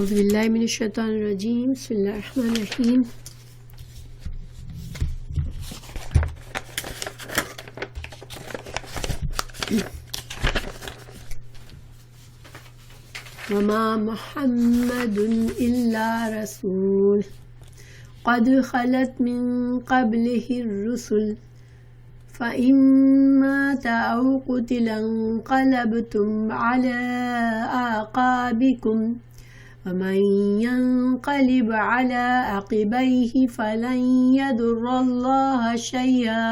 اعوذ باللہ من الشیطان الرجیم بسم اللہ الرحمن الرحیم وما محمد الا رسول قد خلت من قبله الرسل فإن مات أو قتل انقلبتم على أعقابكم ومن ينقلب على عقبيه فلن يضر الله شيئا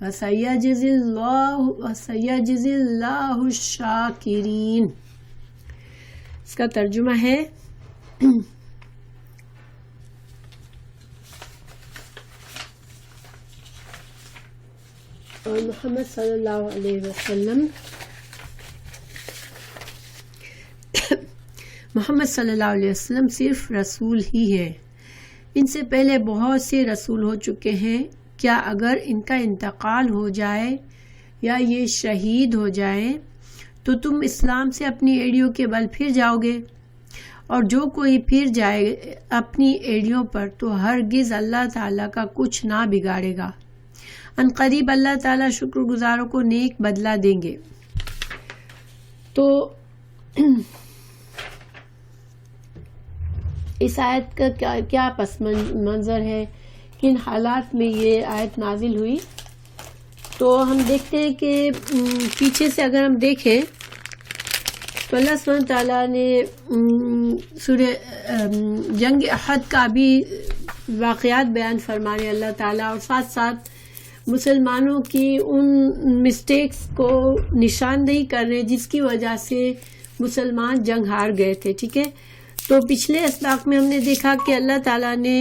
وسيجزي الله الشاكرين۔ اس کا ترجمہ ہے اور محمد صلی اللہ علیہ وسلم صرف رسول ہی ہے۔ ان سے پہلے بہت سے رسول ہو چکے ہیں، کیا اگر ان کا انتقال ہو جائے یا یہ شہید ہو جائے تو تم اسلام سے اپنی ایڑیوں کے بل پھر جاؤ گے؟ اور جو کوئی پھر جائے اپنی ایڑیوں پر تو ہرگز اللہ تعالیٰ کا کچھ نہ بگاڑے گا۔ عنقریب اللہ تعالیٰ شکر گزاروں کو نیک بدلہ دیں گے۔ تو اس آیت کا کیا پس منظر ہے، کن حالات میں یہ آیت نازل ہوئی؟ تو ہم دیکھتے ہیں کہ پیچھے سے اگر ہم دیکھیں تو اللہ سبحانہ تعالیٰ نے سورہ جنگ احد کا بھی واقعات بیان فرمانے اللہ تعالیٰ، اور ساتھ ساتھ مسلمانوں کی ان مسٹیکس کو نشاندہی کر رہے جس کی وجہ سے مسلمان جنگ ہار گئے تھے۔ ٹھیک ہے، تو پچھلے اسباق میں ہم نے دیکھا کہ اللہ تعالیٰ نے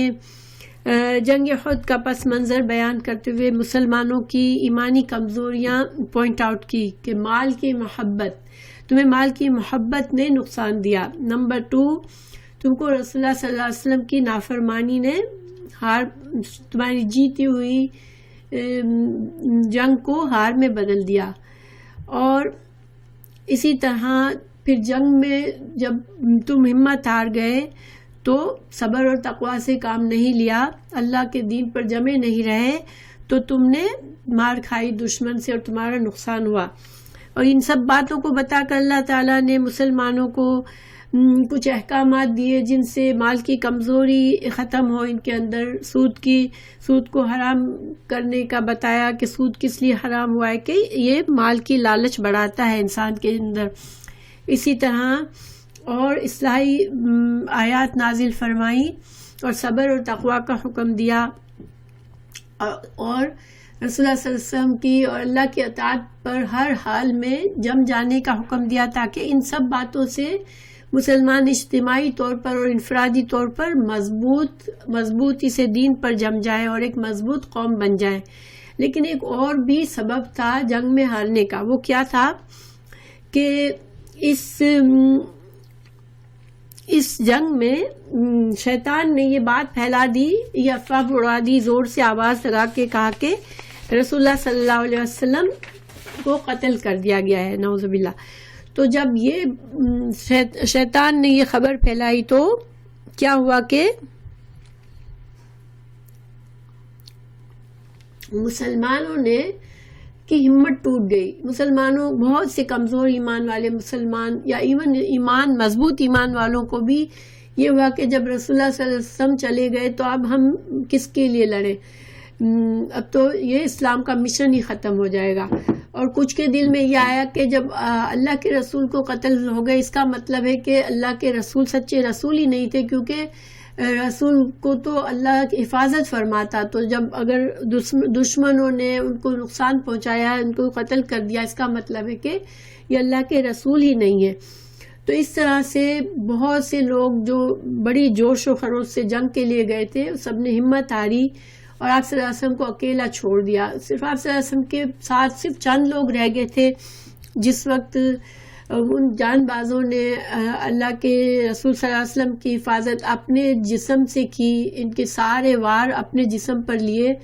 جنگ احد کا پس منظر بیان کرتے ہوئے مسلمانوں کی ایمانی کمزوریاں پوائنٹ آؤٹ کی کہ مال کی محبت، تمہیں مال کی محبت نے نقصان دیا۔ نمبر 2، تم کو رسول اللہ صلی اللہ علیہ وسلم کی نافرمانی نے تمہاری جیتی ہوئی جنگ کو ہار میں بدل دیا۔ اور اسی طرح پھر جنگ میں جب تم ہمت ہار گئے تو صبر اور تقوی سے کام نہیں لیا، اللہ کے دین پر جمے نہیں رہے تو تم نے مار کھائی دشمن سے اور تمہارا نقصان ہوا۔ اور ان سب باتوں کو بتا کر اللہ تعالیٰ نے مسلمانوں کو کچھ احکامات دیے جن سے مال کی کمزوری ختم ہو، ان کے اندر سود کو حرام کرنے کا بتایا کہ سود کس لیے حرام ہوا ہے کہ یہ مال کی لالچ بڑھاتا ہے انسان کے اندر۔ اسی طرح اور اصلاحی آیات نازل فرمائی اور صبر اور تقوی کا حکم دیا، اور رسول اللہ صلی اللہ علیہ وسلم کی اور اللہ کی اطاعت پر ہر حال میں جم جانے کا حکم دیا تاکہ ان سب باتوں سے مسلمان اجتماعی طور پر اور انفرادی طور پر مضبوطی سے دین پر جم جائیں اور ایک مضبوط قوم بن جائیں۔ لیکن ایک اور بھی سبب تھا جنگ میں ہارنے کا، وہ کیا تھا کہ اس جنگ میں شیطان نے یہ بات پھیلا دی، یہ افواہ اڑا دی، زور سے آواز لگا کے کہا کہ رسول اللہ صلی اللہ علیہ وسلم کو قتل کر دیا گیا ہے، نعوذ باللہ۔ تو جب یہ شیطان نے یہ خبر پھیلائی تو کیا ہوا کہ مسلمانوں نے کی ہمت ٹوٹ گئی۔ مسلمانوں بہت سے کمزور ایمان والے مسلمان یا ایون مضبوط ایمان والوں کو بھی یہ ہوا کہ جب رسول اللہ صلی اللہ علیہ وسلم چلے گئے تو اب ہم کس کے لیے لڑیں، اب تو یہ اسلام کا مشن ہی ختم ہو جائے گا۔ اور کچھ کے دل میں یہ آیا کہ جب اللہ کے رسول کو قتل ہو گئے، اس کا مطلب ہے کہ اللہ کے رسول سچے رسول ہی نہیں تھے، کیونکہ رسول کو تو اللہ کی حفاظت فرماتا، تو جب اگر دشمنوں نے ان کو نقصان پہنچایا، ان کو قتل کر دیا، اس کا مطلب ہے کہ یہ اللہ کے رسول ہی نہیں ہے۔ تو اس طرح سے بہت سے لوگ جو بڑی جوش و خروش سے جنگ کے لیے گئے تھے، سب نے ہمت ہاری اور آپ صلی اللہ علیہ وسلم کو اکیلا چھوڑ دیا۔ صرف آپ صلی اللہ علیہ وسلم کے ساتھ صرف چند لوگ رہ گئے تھے۔ جس وقت ان جان بازوں نے اللہ کے رسول صلی اللہ علیہ وسلم کی حفاظت اپنے جسم سے کی، ان کے سارے وار اپنے جسم پر لیے،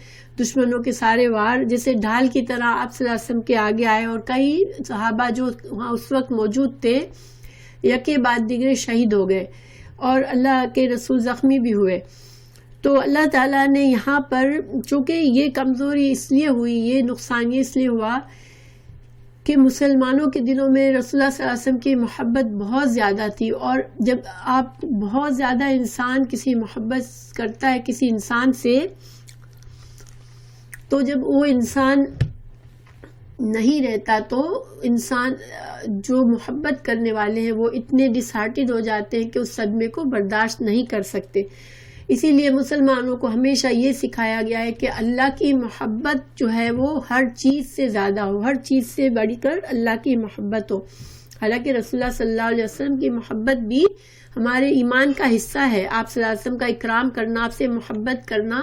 دشمنوں کے سارے وار جیسے ڈھال کی طرح آپ صلی اللہ علیہ وسلم کے آگے آئے، اور کئی صحابہ جو وہاں اس وقت موجود تھے یکے بعد دیگرے شہید ہو گئے۔ اور اللہ کے رسول زخمی بھی ہوئے. تو اللہ تعالیٰ نے یہاں پر چونکہ یہ کمزوری اس لیے ہوئی، یہ نقصان یہ اس لیے ہوا کہ مسلمانوں کے دلوں میں رسول اللہ صلی اللہ علیہ وسلم کی محبت بہت زیادہ تھی. اور جب آپ بہت زیادہ انسان کسی محبت کرتا ہے کسی انسان سے، تو جب وہ انسان نہیں رہتا تو انسان جو محبت کرنے والے ہیں وہ اتنے ڈس ہارٹڈ ہو جاتے ہیں کہ اس صدمے کو برداشت نہیں کر سکتے. اسی لیے مسلمانوں کو ہمیشہ یہ سکھایا گیا ہے کہ اللہ کی محبت جو ہے وہ ہر چیز سے زیادہ ہو، ہر چیز سے بڑھ کر اللہ کی محبت ہو. حالانکہ رسول اللہ صلی اللہ علیہ وسلم کی محبت بھی ہمارے ایمان کا حصہ ہے. آپ صلی اللہ علیہ وسلم کا اکرام کرنا، آپ سے محبت کرنا،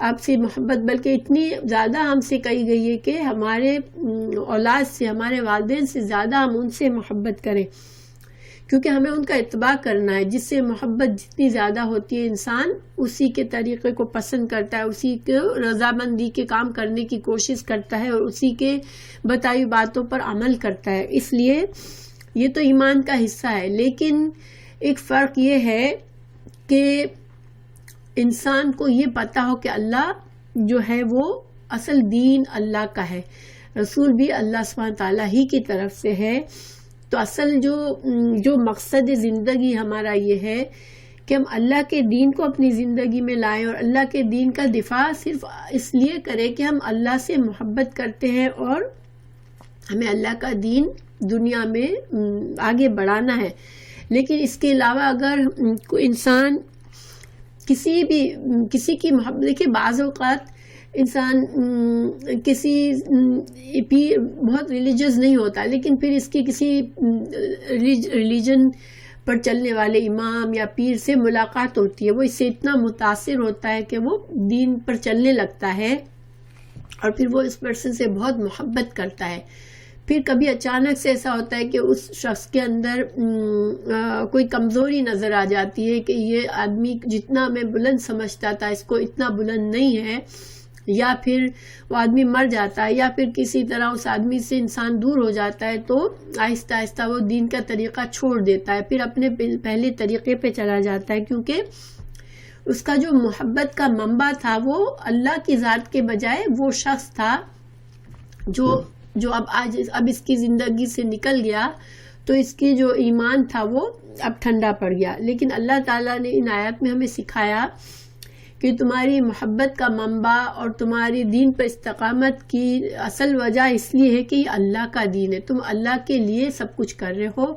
آپ سے محبت بلکہ اتنی زیادہ ہم سے کہی گئی ہے کہ ہمارے اولاد سے، ہمارے والدین سے زیادہ ہم ان سے محبت کریں، کیونکہ ہمیں ان کا اتباع کرنا ہے. جس سے محبت جتنی زیادہ ہوتی ہے انسان اسی کے طریقے کو پسند کرتا ہے، اسی کو رضامندی کے کام کرنے کی کوشش کرتا ہے اور اسی کے بتائی باتوں پر عمل کرتا ہے. اس لیے یہ تو ایمان کا حصہ ہے. لیکن ایک فرق یہ ہے کہ انسان کو یہ پتا ہو کہ اللہ جو ہے وہ اصل دین اللہ کا ہے، رسول بھی اللہ سبحانہ تعالیٰ ہی کی طرف سے ہے. تو اصل جو مقصد زندگی ہمارا یہ ہے کہ ہم اللہ کے دین کو اپنی زندگی میں لائیں اور اللہ کے دین کا دفاع صرف اس لیے کریں کہ ہم اللہ سے محبت کرتے ہیں اور ہمیں اللہ کا دین دنیا میں آگے بڑھانا ہے. لیکن اس کے علاوہ اگر کوئی انسان کسی کی محبت، دیکھیں بعض اوقات انسان کسی پیر بہت ریلیجیس نہیں ہوتا لیکن پھر اس کی کسی ریلیجن پر چلنے والے امام یا پیر سے ملاقات ہوتی ہے، وہ اس سے اتنا متاثر ہوتا ہے کہ وہ دین پر چلنے لگتا ہے اور پھر وہ اس پرسن سے بہت محبت کرتا ہے. پھر کبھی اچانک سے ایسا ہوتا ہے کہ اس شخص کے اندر کوئی کمزوری نظر آ جاتی ہے کہ یہ آدمی جتنا میں بلند سمجھتا تھا اس کو اتنا بلند نہیں ہے، یا پھر وہ آدمی مر جاتا ہے یا پھر کسی طرح اس آدمی سے انسان دور ہو جاتا ہے تو آہستہ آہستہ وہ دین کا طریقہ چھوڑ دیتا ہے، پھر اپنے پہلے طریقے پہ چلا جاتا ہے، کیونکہ اس کا جو محبت کا منبع تھا وہ اللہ کی ذات کے بجائے وہ شخص تھا جو اب اس کی زندگی سے نکل گیا، تو اس کی جو ایمان تھا وہ اب ٹھنڈا پڑ گیا. لیکن اللہ تعالیٰ نے ان آیات میں ہمیں سکھایا کہ تمہاری محبت کا منبع اور تمہاری دین پر استقامت کی اصل وجہ اس لیے ہے کہ یہ اللہ کا دین ہے، تم اللہ کے لیے سب کچھ کر رہے ہو.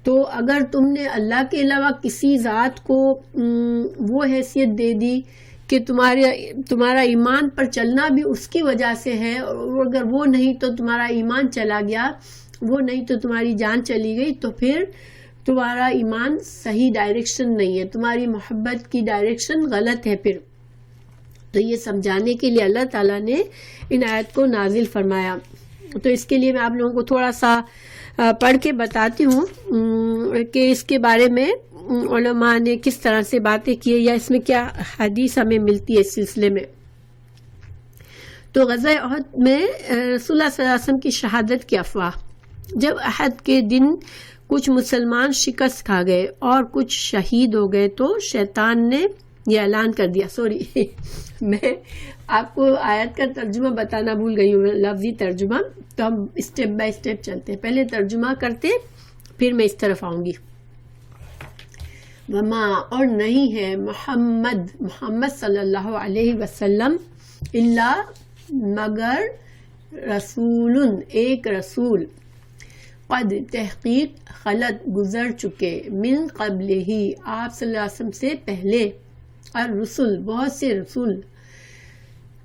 تو اگر تم نے اللہ کے علاوہ کسی ذات کو وہ حیثیت دے دی کہ تمہارا ایمان پر چلنا بھی اس کی وجہ سے ہے، اور اگر وہ نہیں تو تمہارا ایمان چلا گیا، وہ نہیں تو تمہاری جان چلی گئی، تو پھر تمہارا ایمان صحیح ڈائریکشن نہیں ہے، تمہاری محبت کی ڈائریکشن غلط ہے. پھر تو یہ سمجھانے کے لیے اللہ تعالیٰ نے ان آیت کو نازل فرمایا. تو اس کے لیے میں آپ لوگوں کو تھوڑا سا پڑھ کے بتاتی ہوں کہ اس کے بارے میں علماء نے کس طرح سے باتیں کی یا اس میں کیا حدیث ہمیں ملتی ہے اس سلسلے میں. تو غزوہ احد میں رسول اللہ صلی اللہ علیہ وسلم کی شہادت کی افواہ، جب احد کے دن کچھ مسلمان شکست کھا گئے اور کچھ شہید ہو گئے تو شیطان نے یہ اعلان کر دیا. میں آپ کو آیت کا ترجمہ بتانا بھول گئی ہوں، لفظی ترجمہ، تو ہم اسٹیپ بائی اسٹیپ چلتے ہیں. پہلے ترجمہ کرتے پھر میں اس طرف آؤں گی. وما، اور نہیں ہے محمد صلی اللہ علیہ وسلم الا مگر رسول، ایک رسول، قد تحقیق خلط گزر چکے، من قبل ہی آپ صلی اللہ علیہ وسلم سے پہلے، الرسل بہت سے رسول،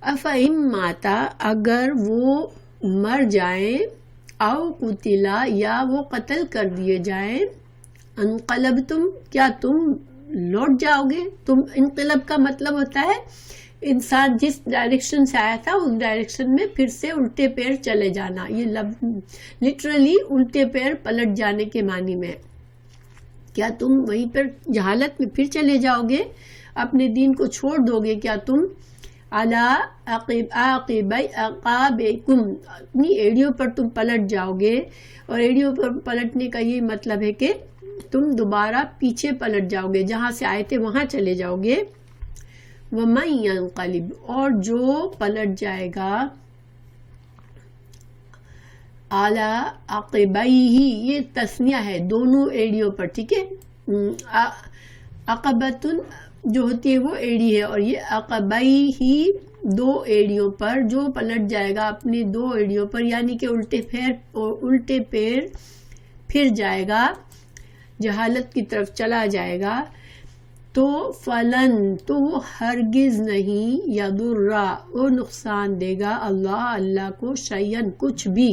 افئم ماتا اگر وہ مر جائیں، او قتلا یا وہ قتل کر دیے جائیں، انقلبتم کیا تم لوٹ جاؤ گے. تم انقلب کا مطلب ہوتا ہے انسان جس ڈائریکشن سے آیا تھا اس ڈائریکشن میں پھر سے الٹے پیر چلے جانا، یہ لٹرلی الٹے پیر پلٹ جانے کے معنی میں. کیا تم وہیں پر جہالت میں پھر چلے جاؤ گے، اپنے دین کو چھوڑ دو گے؟ کیا تم علی عقابکم، اپنی ایڑیوں پر تم پلٹ جاؤ گے. اور ایڑیوں پر پلٹنے کا یہ مطلب ہے کہ تم دوبارہ پیچھے پلٹ جاؤ گے، جہاں سے آئے تھے وہاں چلے جاؤ گے. وَمَن يَنقلب، اور جو پلٹ جائے گا عَلَى عَقِبَيْهِ، یہ تثنیہ ہے دونوں ایڑیوں پر، ٹھیک ہے. عقبتن جو ہوتی ہے وہ ایڑی ہے، اور یہ عقبیہ دو ایڑیوں پر، جو پلٹ جائے گا اپنی دو ایڑیوں پر، یعنی کہ الٹے پیر پھر جائے گا، جہالت کی طرف چلا جائے گا، تو فلن، تو وہ ہرگز نہیں، یضر، وہ نقصان دے گا اللہ کو، شیئن، کچھ بھی.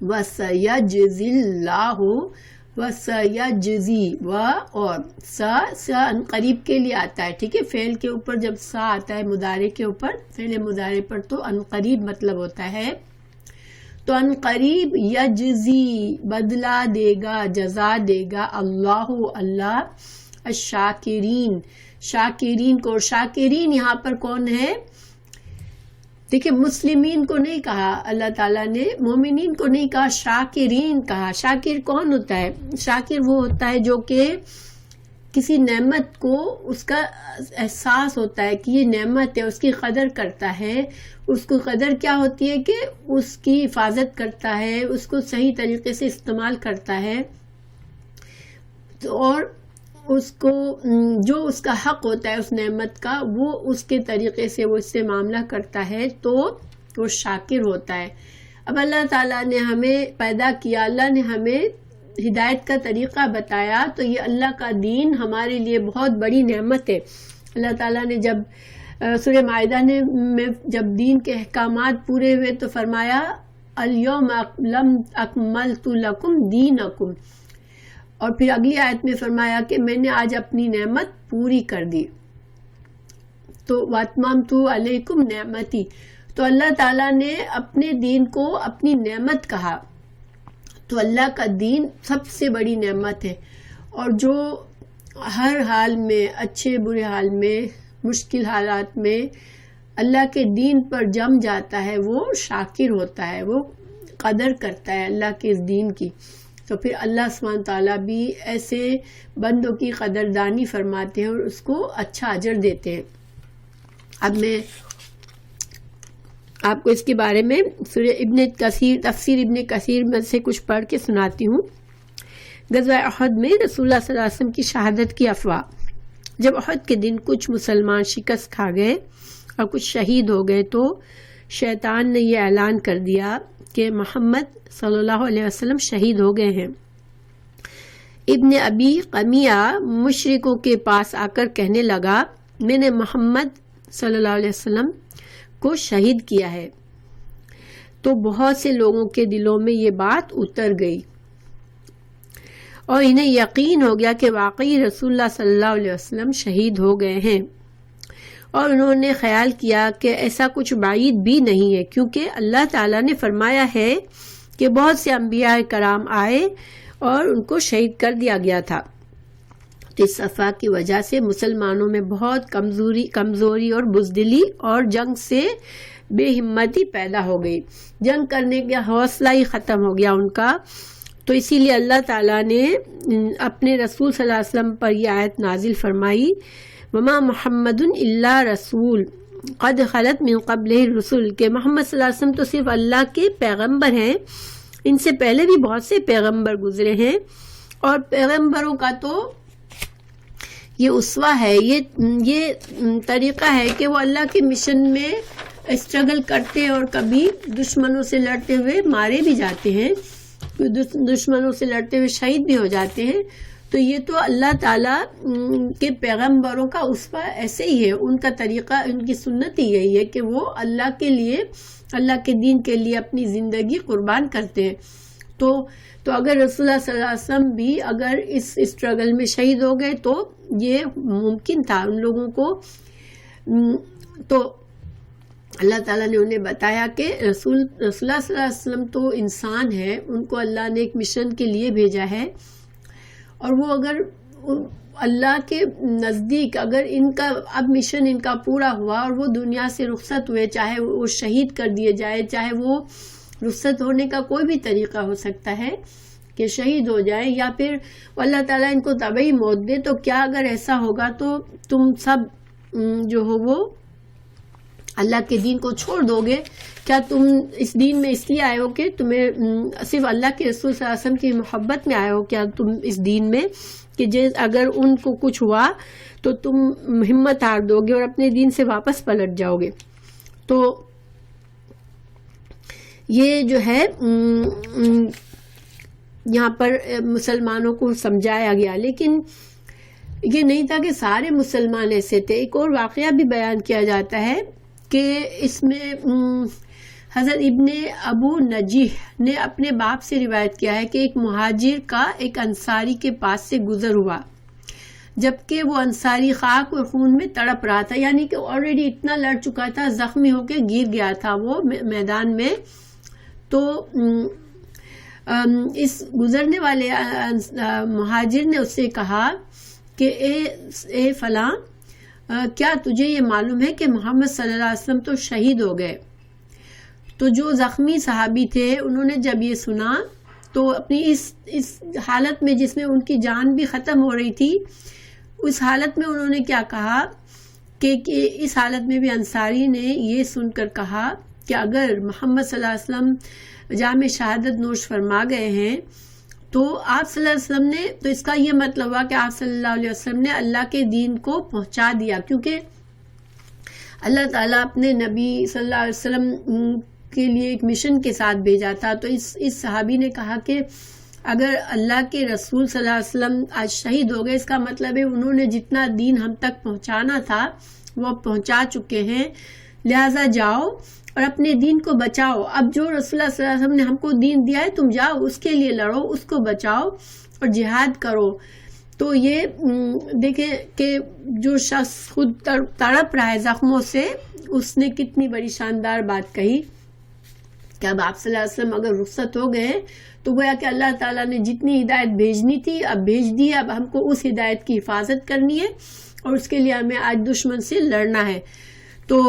وَسَيَجْزِي اللَّهُ، وَسَيَجْزِي، اور سا قریب کے لیے آتا ہے، ٹھیک ہے. فعل کے اوپر جب سا آتا ہے مضارع کے اوپر، فعل مضارع پر، تو ان قریب مطلب ہوتا ہے. تو ان قریب یجزی، بدلہ دے گا، جزا دے گا اللہ الشاکرین، شاکرین کو. شاکرین یہاں پر کون ہے؟ دیکھیں مسلمین کو نہیں کہا اللہ تعالیٰ نے، مومنین کو نہیں کہا، شاکرین کہا. شاکر کون ہوتا ہے؟ شاکر وہ ہوتا ہے جو کہ کسی نعمت کو اس کا احساس ہوتا ہے کہ یہ نعمت ہے، اس کی قدر کرتا ہے. اس کو قدر کیا ہوتی ہے کہ اس کی حفاظت کرتا ہے، اس کو صحیح طریقے سے استعمال کرتا ہے، اور اس کو جو اس کا حق ہوتا ہے اس نعمت کا، وہ اس کے طریقے سے وہ اس سے معاملہ کرتا ہے، تو وہ شاکر ہوتا ہے. اب اللہ تعالیٰ نے ہمیں پیدا کیا، اللہ نے ہمیں ہدایت کا طریقہ بتایا، تو یہ اللہ کا دین ہمارے لیے بہت بڑی نعمت ہے. اللہ تعالیٰ نے جب سورہ مائدہ میں جب دین کے احکامات پورے ہوئے تو فرمایا الیوم اکملت لکم دینکم، اور پھر اگلی آیت میں فرمایا کہ میں نے آج اپنی نعمت پوری کر دی، تو واتممت علیکم نعمتی. تو اللہ تعالیٰ نے اپنے دین کو اپنی نعمت کہا. تو اللہ کا دین سب سے بڑی نعمت ہے، اور جو ہر حال میں، اچھے برے حال میں، مشکل حالات میں اللہ کے دین پر جم جاتا ہے، وہ شاکر ہوتا ہے، وہ قدر کرتا ہے اللہ کے اس دین کی. تو پھر اللہ سبحانہ تعالیٰ بھی ایسے بندوں کی قدردانی فرماتے ہیں اور اس کو اچھا اجر دیتے ہیں. اب میں آپ کو اس کے بارے میں سورہ تفسیر ابن کثیر میں سے کچھ پڑھ کے سناتی ہوں. غزوہ احد میں رسول اللہ صلی اللہ علیہ وسلم کی شہادت کی افواہ. جب احد کے دن کچھ مسلمان شکست کھا گئے اور کچھ شہید ہو گئے، تو شیطان نے یہ اعلان کر دیا کہ محمد صلی اللہ علیہ وسلم شہید ہو گئے ہیں. ابن ابی قمیہ مشرکوں کے پاس آ کر کہنے لگا، میں نے محمد صلی اللہ علیہ وسلم کو شہید کیا ہے. تو بہت سے لوگوں کے دلوں میں یہ بات اتر گئی اور انہیں یقین ہو گیا کہ واقعی رسول اللہ صلی اللہ علیہ وسلم شہید ہو گئے ہیں، اور انہوں نے خیال کیا کہ ایسا کچھ بعید بھی نہیں ہے، کیونکہ اللہ تعالیٰ نے فرمایا ہے کہ بہت سے انبیاء کرام آئے اور ان کو شہید کر دیا گیا تھا. تو اس افواہ کی وجہ سے مسلمانوں میں بہت کمزوری اور بزدلی اور جنگ سے بے ہمتی پیدا ہو گئی، جنگ کرنے کا حوصلہ ہی ختم ہو گیا ان کا. تو اسی لیے اللہ تعالیٰ نے اپنے رسول صلی اللہ علیہ وسلم پر یہ آیت نازل فرمائی، وما محمد الا رسول قد خلت من قبلہ الرسل، کہ محمد صلی اللہ علیہ وسلم تو صرف اللہ کے پیغمبر ہیں، ان سے پہلے بھی بہت سے پیغمبر گزرے ہیں، اور پیغمبروں کا تو یہ اسوہ ہے، یہ طریقہ ہے کہ وہ اللہ کے مشن میں اسٹرگل کرتے اور کبھی دشمنوں سے لڑتے ہوئے مارے بھی جاتے ہیں، دشمنوں سے لڑتے ہوئے شہید بھی ہو جاتے ہیں. تو یہ تو اللہ تعالیٰ کے پیغمبروں کا اسوہ ایسے ہی ہے، ان کا طریقہ، ان کی سنت ہی یہی ہے کہ وہ اللہ کے لیے، اللہ کے دین کے لیے اپنی زندگی قربان کرتے ہیں. تو اگر رسول اللہ صلی اللہ علیہ وسلم بھی اگر اس اسٹرگل میں شہید ہو گئے تو یہ ممکن تھا ان لوگوں کو. تو اللہ تعالیٰ نے انہیں بتایا کہ رسول اللہ صلی اللہ علیہ وسلم تو انسان ہے، ان کو اللہ نے ایک مشن کے لیے بھیجا ہے، اور وہ اللہ کے نزدیک اگر ان کا اب مشن ان کا پورا ہوا اور وہ دنیا سے رخصت ہوئے، چاہے وہ شہید کر دیے جائے، چاہے وہ رخصت ہونے کا کوئی بھی طریقہ ہو سکتا ہے کہ شہید ہو جائے، یا پھر اللہ تعالیٰ ان کو طبعی موت دے، تو کیا اگر ایسا ہوگا تو تم سب جو ہو وہ اللہ کے دین کو چھوڑ دو گے؟ کیا تم اس دین میں اس لیے آئے ہو کہ تمہیں صرف اللہ کے رسول صلی اللہ علیہ وسلم کی محبت میں آئے ہو؟ کیا تم اس دین میں کہ اگر ان کو کچھ ہوا تو تم ہمت ہار دو گے اور اپنے دین سے واپس پلٹ جاؤ گے؟ تو یہ جو ہے یہاں پر مسلمانوں کو سمجھایا گیا، لیکن یہ نہیں تھا کہ سارے مسلمان ایسے تھے۔ ایک اور واقعہ بھی بیان کیا جاتا ہے کہ اس میں حضرت ابن ابو نجیح نے اپنے باپ سے روایت کیا ہے کہ ایک مہاجر کا ایک انصاری کے پاس سے گزر ہوا، جبکہ وہ انصاری خاک اور خون میں تڑپ رہا تھا، یعنی کہ آلریڈی اتنا لڑ چکا تھا، زخمی ہو کے گر گیا تھا وہ میدان میں۔ تو اس گزرنے والے مہاجر نے اس سے کہا کہ اے فلاں، کیا تجھے یہ معلوم ہے کہ محمد صلی اللہ علیہ وسلم تو شہید ہو گئے؟ تو جو زخمی صحابی تھے انہوں نے جب یہ سنا تو اپنی اس حالت میں جس میں ان کی جان بھی ختم ہو رہی تھی، اس حالت میں انہوں نے کیا کہا کہ اس حالت میں بھی انصاری نے یہ سن کر کہا کہ اگر محمد صلی اللہ علیہ وسلم جام شہادت نوش فرما گئے ہیں تو آپ صلی اللہ علیہ وسلم نے، تو اس کا یہ مطلب ہوا کہ آپ صلی اللہ علیہ وسلم نے اللہ کے دین کو پہنچا دیا، کیونکہ اللہ تعالیٰ اپنے نبی صلی اللہ علیہ وسلم کے لیے ایک مشن کے ساتھ بھیجا تھا۔ تو اس صحابی نے کہا کہ اگر اللہ کے رسول صلی اللہ علیہ وسلم آج شہید ہو گئے، اس کا مطلب ہے انہوں نے جتنا دین ہم تک پہنچانا تھا وہ پہنچا چکے ہیں، لہٰذا جاؤ اور اپنے دین کو بچاؤ۔ اب جو رسول اللہ صلی اللہ علیہ وسلم نے ہم کو دین دیا ہے، تم جاؤ اس کے لیے لڑو، اس کو بچاؤ اور جہاد کرو۔ تو یہ دیکھیں کہ جو شخص خود تڑپ رہا ہے زخموں سے، اس نے کتنی بڑی شاندار بات کہی کہ اب آپ صلی اللہ علیہ وسلم اگر رخصت ہو گئے تو گویا کہ اللہ تعالیٰ نے جتنی ہدایت بھیجنی تھی اب بھیج دی ہے، اب ہم کو اس ہدایت کی حفاظت کرنی ہے اور اس کے لیے ہمیں آج دشمن سے لڑنا ہے۔ تو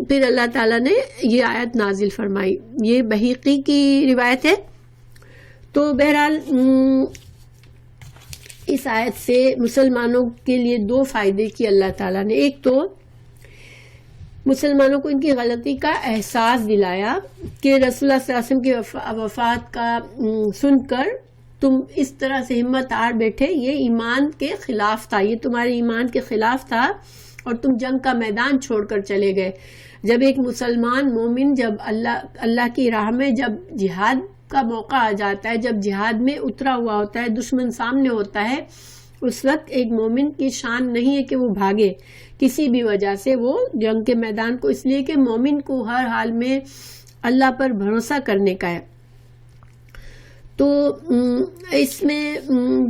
پھر اللہ تعالیٰ نے یہ آیت نازل فرمائی، یہ بحیقی کی روایت ہے۔ تو بہرحال اس آیت سے مسلمانوں کے لیے دو فائدے کی اللہ تعالیٰ نے، ایک تو مسلمانوں کو ان کی غلطی کا احساس دلایا کہ رسول اللہ صلی اللہ علیہ وسلم کی وفات کا سن کر تم اس طرح سے ہمت ہار بیٹھے، یہ ایمان کے خلاف تھا، یہ تمہارے ایمان کے خلاف تھا اور تم جنگ کا میدان چھوڑ کر چلے گئے۔ جب ایک مسلمان مومن جب اللہ کی راہ میں جب جہاد کا موقع آ جاتا ہے، جب جہاد میں اترا ہوا ہوتا ہے، دشمن سامنے ہوتا ہے، اس وقت ایک مومن کی شان نہیں ہے کہ وہ بھاگے کسی بھی وجہ سے، وہ جنگ کے میدان کو، اس لیے کہ مومن کو ہر حال میں اللہ پر بھروسہ کرنے کا ہے۔ تو اس میں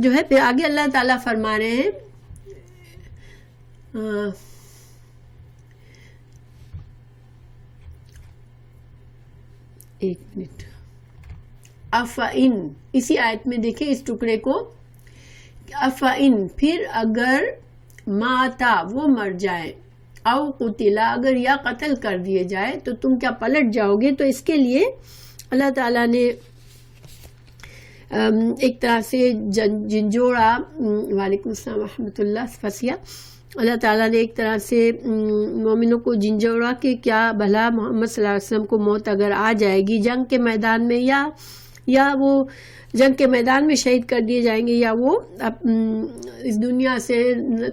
جو ہے پھر آگے اللہ تعالیٰ فرما رہے ہیں ایک منٹ، افَإِن، اسی آیت میں دیکھیں اس ٹکڑے کو، افَإِن، پھر اگر ماتا وہ مر جائے، او قتلا، اگر یا قتل کر دیے جائے تو تم کیا پلٹ جاؤ گے؟ تو اس کے لیے اللہ تعالیٰ نے ایک طرح سے جھنجھوڑا، وعلیکم السلام ورحمۃ اللہ، فسیہ، اللہ تعالیٰ نے ایک طرح سے مومنوں کو جھنجھوڑا کہ کیا بھلا محمد صلی اللہ علیہ وسلم کو موت اگر آ جائے گی جنگ کے میدان میں، یا وہ جنگ کے میدان میں شہید کر دیے جائیں گے، یا وہ اس دنیا سے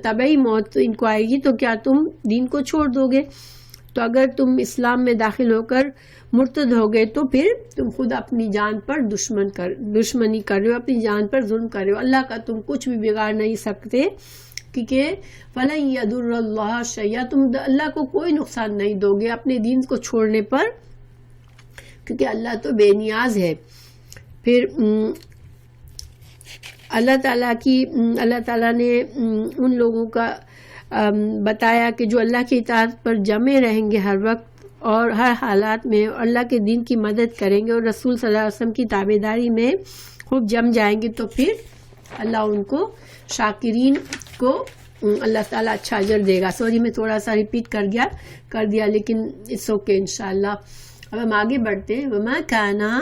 طبعی موت ان کو آئے گی، تو کیا تم دین کو چھوڑ دو گے؟ تو اگر تم اسلام میں داخل ہو کر مرتد ہو گئے تو پھر تم خود اپنی جان پر دشمنی کر رہے ہو، اپنی جان پر ظلم کر رہے ہو، اللہ کا تم کچھ بھی بگاڑ نہیں سکتے، کیونکہ فَلَن يَضُرَّ اللَّهَ شَيْئًا، تم اللہ کو کوئی نقصان نہیں دو گے اپنے دین کو چھوڑنے پر، کیونکہ اللہ تو بے نیاز ہے۔ پھر اللہ تعالیٰ نے ان لوگوں کا بتایا کہ جو اللہ کی اطاعت پر جمے رہیں گے ہر وقت اور ہر حالات میں، اور اللہ کے دین کی مدد کریں گے اور رسول صلی اللہ علیہ وسلم کی تابعداری میں خوب جم جائیں گے، تو پھر اللہ ان کو شاکرین کو اللہ تعالیٰ اچھا اجر دے گا. سوری میں تھوڑا سا ریپیٹ کر دیا لیکن اٹس اوکے انشاءاللہ. اب ہم آگے بڑھتے ہیں. وما کانا،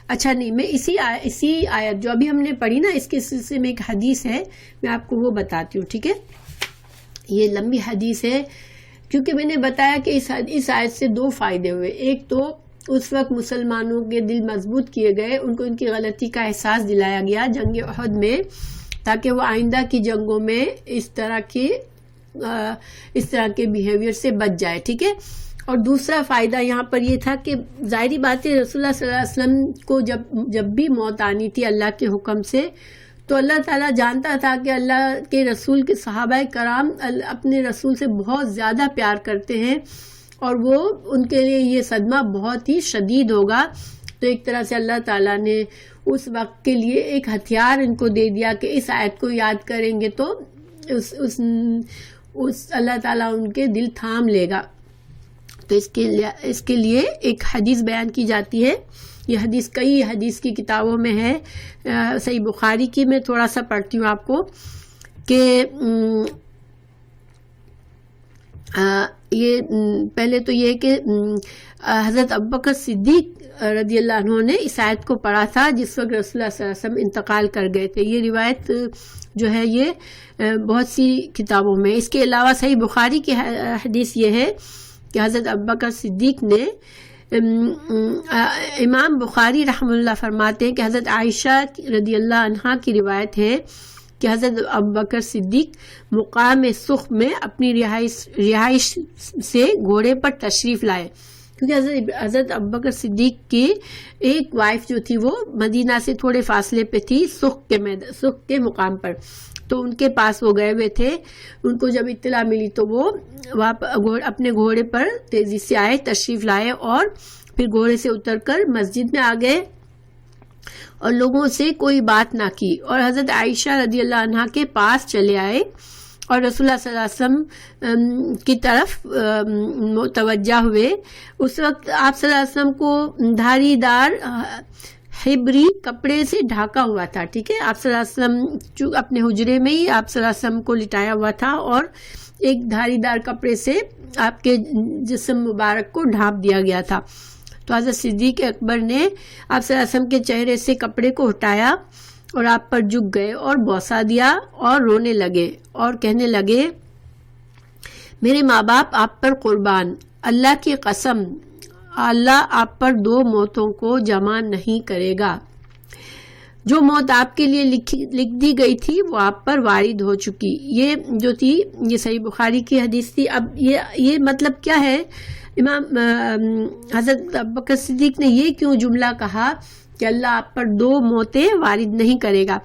اچھا نہیں، میں اسی آیت جو ابھی ہم نے پڑھی نا اس کے سلسلے میں ایک حدیث ہے، میں آپ کو وہ بتاتی ہوں. ٹھیک ہے، یہ لمبی حدیث ہے کیونکہ میں نے بتایا کہ اس آیت سے دو فائدے ہوئے. ایک تو اس وقت مسلمانوں کے دل مضبوط کیے گئے، ان کو ان کی غلطی کا احساس دلایا گیا جنگ احد میں، تاکہ وہ آئندہ کی جنگوں میں اس طرح کے بیہیویئر سے بچ جائے. ٹھیک ہے، اور دوسرا فائدہ یہاں پر یہ تھا کہ ظاہری بات ہے رسول اللہ صلی اللہ علیہ وسلم کو جب بھی موت آنی تھی اللہ کے حکم سے، تو اللہ تعالیٰ جانتا تھا کہ اللہ کے رسول کے صحابہ کرام اپنے رسول سے بہت زیادہ پیار کرتے ہیں اور وہ ان کے لیے یہ صدمہ بہت ہی شدید ہوگا. تو ایک طرح سے اللہ تعالیٰ نے اس وقت کے لیے ایک ہتھیار ان کو دے دیا کہ اس آیت کو یاد کریں گے تو اس اللہ تعالیٰ ان کے دل تھام لے گا. تو اس کے لیے ایک حدیث بیان کی جاتی ہے. یہ حدیث کئی حدیث کی کتابوں میں ہے. صحیح بخاری کی میں تھوڑا سا پڑھتی ہوں آپ کو کہ یہ پہلے تو یہ کہ حضرت ابوبکر صدیق رضی اللہ عنہ نے اس آیت کو پڑھا تھا جس وقت رسول اللہ صلی اللہ علیہ وسلم انتقال کر گئے تھے. یہ روایت جو ہے یہ بہت سی کتابوں میں. اس کے علاوہ صحیح بخاری کی حدیث یہ ہے کہ حضرت ابوبکر صدیق نے، امام بخاری رحمہ اللہ فرماتے ہیں کہ حضرت عائشہ رضی اللہ عنہا کی روایت ہے کہ حضرت ابوبکر صدیق مقام سخ میں اپنی رہائش سے گھوڑے پر تشریف لائے، کیونکہ حضرت ابوبکر صدیق کی ایک وائف جو تھی وہ مدینہ سے تھوڑے فاصلے پہ تھی، سخ کے مقام پر. تو ان کے پاس وہ گئے ہوئے تھے. ان کو جب اطلاع ملی تو وہ اپنے گھوڑے پر تیزی سے آئے، تشریف لائے اور پھر گھوڑے سے اتر کر مسجد میں آ گئے اور لوگوں سے کوئی بات نہ کی، اور حضرت عائشہ رضی اللہ عنہا کے پاس چلے آئے اور رسول اللہ صلی اللہ علیہ وسلم کی طرف متوجہ ہوئے. اس وقت آپ صلی اللہ علیہ وسلم کو دھاری دار حبری کپڑے سے ڈھاکا ہوا تھا. ٹھیک ہے، آپ صلی اللہ علیہ وسلم اپنے حجرے میں ہی آپ صلی اللہ علیہ وسلم کو لٹایا ہوا تھا اور ایک دھاری دار کپڑے سے آپ کے جسم مبارک کو ڈھانپ دیا گیا تھا. تو حضرت صدیق اکبر نے آپ صلی اللہ علیہ وسلم کے چہرے سے کپڑے کو ہٹایا اور آپ پر جھک گئے اور بوسہ دیا اور رونے لگے اور کہنے لگے، میرے ماں باپ آپ پر قربان، اللہ کی قسم اللہ آپ پر دو موتوں کو جمع نہیں کرے گا. جو موت آپ کے لیے لکھ دی گئی تھی وہ آپ پر وارد ہو چکی. یہ جو تھی یہ صحیح بخاری کی حدیث تھی. اب یہ مطلب کیا ہے؟ امام حضرت ابوبکر صدیق نے یہ کیوں جملہ کہا کہ اللہ آپ پر دو موتیں وارد نہیں کرے گا؟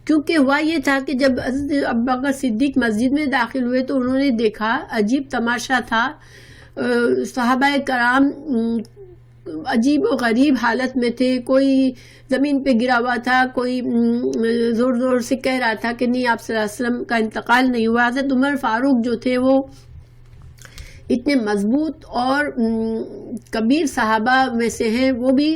کیونکہ ہوا یہ تھا کہ جب حضرت ابوبکر صدیق مسجد میں داخل ہوئے تو انہوں نے دیکھا عجیب تماشا تھا. صحابہ کرام عجیب و غریب حالت میں تھے. کوئی زمین پہ گرا ہوا تھا، کوئی زور زور سے کہہ رہا تھا کہ نہیں آپ صلی اللہ علیہ وسلم کا انتقال نہیں ہوا. حضرت عمر فاروق جو تھے وہ اتنے مضبوط اور کبیر صحابہ میں سے ہیں، وہ بھی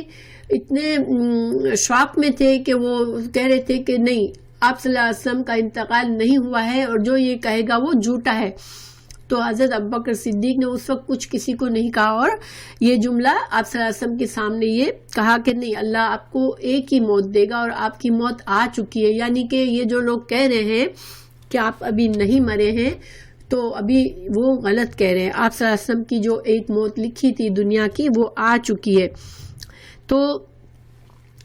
اتنے شوق میں تھے کہ وہ کہہ رہے تھے کہ نہیں آپ صلی اللہ علیہ وسلم کا انتقال نہیں ہوا ہے اور جو یہ کہے گا وہ جھوٹا ہے. تو حضرت ابوبکر صدیق نے اس وقت کچھ کسی کو نہیں کہا اور یہ جملہ آپ صلی اللہ علیہ وسلم کے سامنے یہ کہا کہ نہیں اللہ آپ کو ایک ہی موت دے گا اور آپ کی موت آ چکی ہے. یعنی کہ یہ جو لوگ کہہ رہے ہیں کہ آپ ابھی نہیں مرے ہیں تو ابھی وہ غلط کہہ رہے ہیں. آپ صلی اللہ علیہ وسلم کی جو ایک موت لکھی تھی دنیا کی وہ آ چکی ہے. تو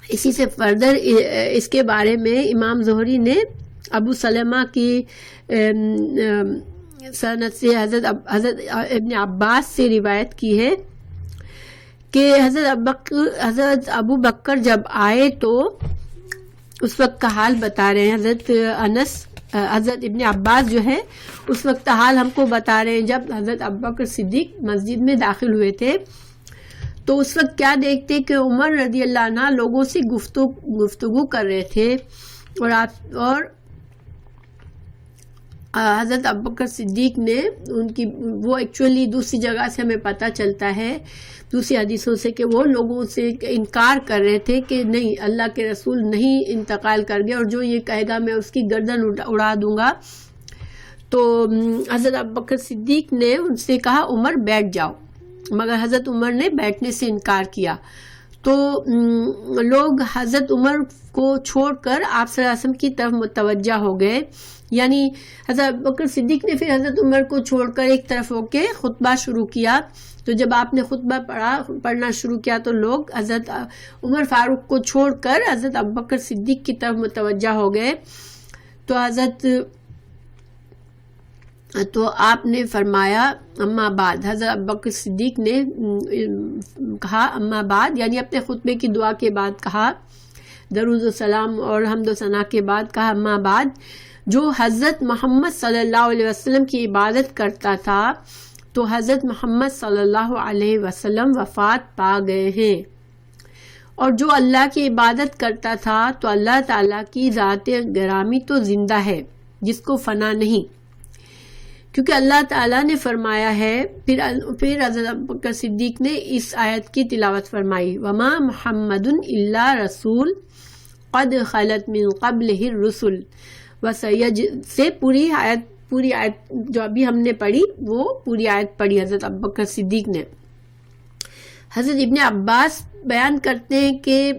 اسی سے فردر اس کے بارے میں امام زہری نے ابو سلمہ کی سند سے حضرت ابن عباس سے روایت کی ہے کہ حضرت ابو بکر جب آئے تو اس وقت کا حال بتا رہے ہیں. حضرت ابن عباس جو ہے اس وقت کا حال ہم کو بتا رہے ہیں. جب حضرت ابوبکر صدیق مسجد میں داخل ہوئے تھے تو اس وقت کیا دیکھتے کہ عمر رضی اللہ عنہ لوگوں سے گفتگو کر رہے تھے حضرت ابوبکر صدیق نے ان کی وہ ایکچولی دوسری جگہ سے ہمیں پتہ چلتا ہے دوسری حدیثوں سے کہ وہ لوگوں سے انکار کر رہے تھے کہ نہیں اللہ کے رسول نہیں انتقال کر گئے اور جو یہ کہے گا میں اس کی گردن اڑا دوں گا. تو حضرت ابوبکر صدیق نے ان سے کہا عمر بیٹھ جاؤ، مگر حضرت عمر نے بیٹھنے سے انکار کیا. تو لوگ حضرت عمر کو چھوڑ کر آپ صلی اللہ علیہ وسلم کی طرف متوجہ ہو گئے. یعنی حضرت ابوبکر صدیق نے پھر حضرت عمر کو چھوڑ کر ایک طرف ہو کے خطبہ شروع کیا. تو جب آپ نے خطبہ پڑھنا شروع کیا تو لوگ حضرت عمر فاروق کو چھوڑ کر حضرت ابوبکر صدیق کی طرف متوجہ ہو گئے. تو آپ نے فرمایا اما بعد. حضرت ابوبکر صدیق نے کہا اما بعد، یعنی اپنے خطبے کی دعا کے بعد کہا، درود و سلام اور حمد و ثنا کے بعد کہا اما بعد، جو حضرت محمد صلی اللہ علیہ وسلم کی عبادت کرتا تھا تو حضرت محمد صلی اللہ علیہ وسلم وفات پا گئے ہیں، اور جو اللہ کی عبادت کرتا تھا تو اللہ تعالیٰ کی ذات گرامی تو زندہ ہے جس کو فنا نہیں، کیونکہ اللہ تعالیٰ نے فرمایا ہے. پھر حضرت ابوبکر صدیق نے اس آیت کی تلاوت فرمائی، وما محمد الا رسول قد خلت من قبلہ الرسل سے پوری آیت جو ابھی ہم نے پڑھی وہ پوری آیت پڑھی حضرت ابوبکر صدیق نے. حضرت ابن عباس بیان کرتے ہیں کہ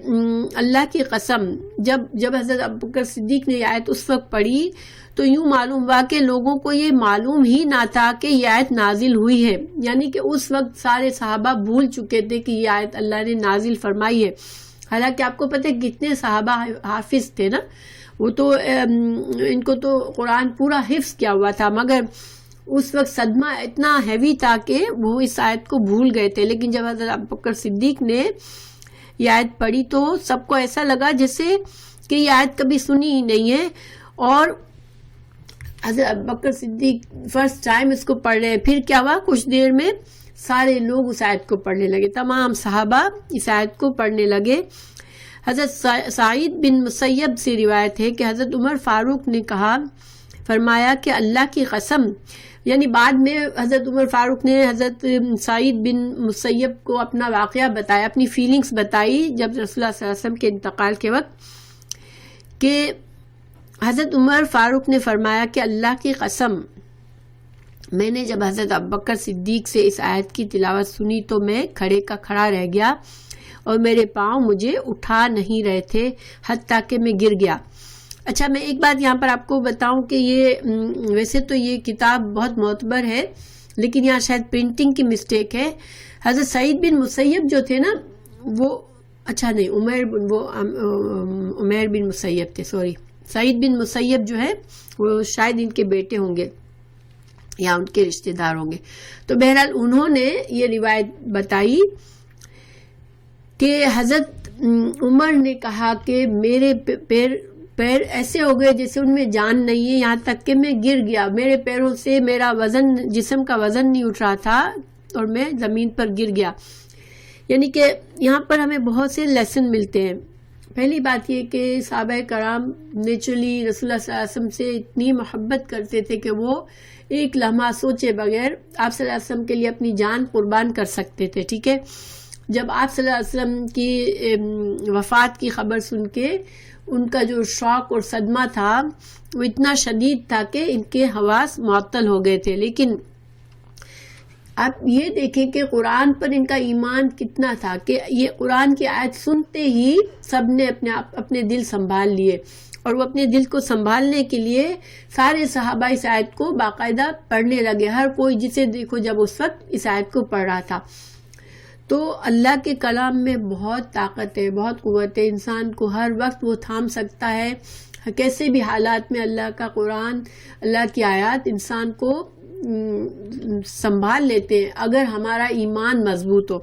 اللہ کی قسم جب حضرت ابوبکر صدیق نے یہ آیت اس وقت پڑھی تو یوں معلوم ہوا کہ لوگوں کو یہ معلوم ہی نہ تھا کہ یہ آیت نازل ہوئی ہے. یعنی کہ اس وقت سارے صحابہ بھول چکے تھے کہ یہ آیت اللہ نے نازل فرمائی ہے. حالانکہ آپ کو پتہ ہے کتنے صحابہ حافظ تھے نا، وہ تو ان کو تو قرآن پورا حفظ کیا ہوا تھا، مگر اس وقت صدمہ اتنا ہیوی تھا کہ وہ اس آیت کو بھول گئے تھے. لیکن جب حضرت ابوبکر صدیق نے یہ آیت پڑھی تو سب کو ایسا لگا جیسے کہ یہ آیت کبھی سنی ہی نہیں ہے، اور حضرت ابوبکر صدیق فرسٹ ٹائم اس کو پڑھ رہے ہیں. پھر کیا ہوا، کچھ دیر میں سارے لوگ اس آیت کو پڑھنے لگے، تمام صحابہ اس آیت کو پڑھنے لگے. حضرت سعید بن مسیب سے روایت ہے کہ حضرت عمر فاروق نے فرمایا کہ اللہ کی قسم، یعنی بعد میں حضرت عمر فاروق نے حضرت سعید بن مسیب کو اپنا واقعہ بتایا، اپنی فیلنگز بتائی جب رسول اللہ صلی اللہ علیہ وسلم کے انتقال کے وقت، کہ حضرت عمر فاروق نے فرمایا کہ اللہ کی قسم میں نے جب حضرت ابوبکر صدیق سے اس آیت کی تلاوت سنی تو میں کھڑے کا کھڑا رہ گیا اور میرے پاؤں مجھے اٹھا نہیں رہے تھے حتیٰ کہ میں گر گیا. اچھا، میں ایک بات یہاں پر آپ کو بتاؤں کہ یہ ویسے تو یہ کتاب بہت معتبر ہے لیکن یہاں شاید پرنٹنگ کی مسٹیک ہے. حضرت سعید بن مسیب جو تھے نا وہ عمیر بن مسیب تھے، سوری، سعید بن مسیب جو ہے وہ شاید ان کے بیٹے ہوں گے یا ان کے رشتہ دار ہوں گے. تو بہرحال انہوں نے یہ روایت بتائی کہ حضرت عمر نے کہا کہ میرے پیر ایسے ہو گئے جیسے ان میں جان نہیں ہے، یہاں تک کہ میں گر گیا، میرے پیروں سے میرا وزن، جسم کا وزن نہیں اٹھ رہا تھا اور میں زمین پر گر گیا. یعنی کہ یہاں پر ہمیں بہت سے لیسن ملتے ہیں. پہلی بات یہ کہ صحابہ کرام نیچرلی رسول اللہ صلی اللہ علیہ وسلم سے اتنی محبت کرتے تھے کہ وہ ایک لمحہ سوچے بغیر آپ صلی اللہ علیہ وسلم کے لیے اپنی جان قربان کر سکتے تھے. ٹھیک ہے، جب آپ صلی اللہ علیہ وسلم کی وفات کی خبر سن کے ان کا جو شوق اور صدمہ تھا وہ اتنا شدید تھا کہ ان کے حواس معطل ہو گئے تھے. لیکن آپ یہ دیکھیں کہ قرآن پر ان کا ایمان کتنا تھا کہ یہ قرآن کی آیت سنتے ہی سب نے اپنے دل سنبھال لیے، اور وہ اپنے دل کو سنبھالنے کے لیے سارے صحابہ اس آیت کو باقاعدہ پڑھنے لگے. ہر کوئی جسے دیکھو جب اس وقت اس آیت کو پڑھ رہا تھا. تو اللہ کے کلام میں بہت طاقت ہے، بہت قوت ہے، انسان کو ہر وقت وہ تھام سکتا ہے. کیسے بھی حالات میں اللہ کا قرآن، اللہ کی آیات انسان کو سنبھال لیتے ہیں اگر ہمارا ایمان مضبوط ہو.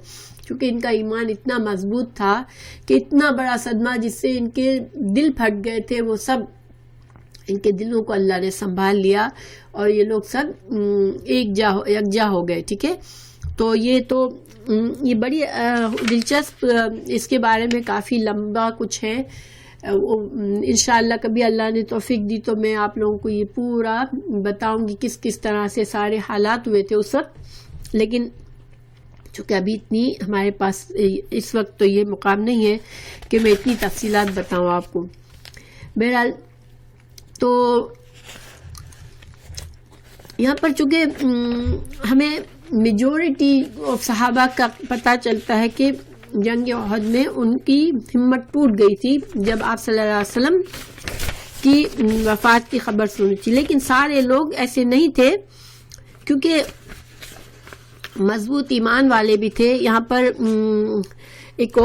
کیونکہ ان کا ایمان اتنا مضبوط تھا کہ اتنا بڑا صدمہ جس سے ان کے دل پھٹ گئے تھے وہ سب ان کے دلوں کو اللہ نے سنبھال لیا اور یہ لوگ سب یکجا ہو گئے. ٹھیک ہے، تو یہ بڑی دلچسپ، اس کے بارے میں کافی لمبا کچھ ہے. انشاءاللہ کبھی اللہ نے توفیق دی تو میں آپ لوگوں کو یہ پورا بتاؤں گی کس کس طرح سے سارے حالات ہوئے تھے اس وقت، لیکن چونکہ ابھی اتنی ہمارے پاس اس وقت تو یہ مقام نہیں ہے کہ میں اتنی تفصیلات بتاؤں آپ کو۔ بہرحال تو یہاں پر چونکہ ہمیں میجورٹی آف صحابہ کا پتہ چلتا ہے کہ جنگ احد میں ان کی ہمت ٹوٹ گئی تھی جب آپ صلی اللہ علیہ وسلم کی وفات کی خبر سنی تھی، لیکن سارے لوگ ایسے نہیں تھے کیونکہ مضبوط ایمان والے بھی تھے۔ یہاں پر ایک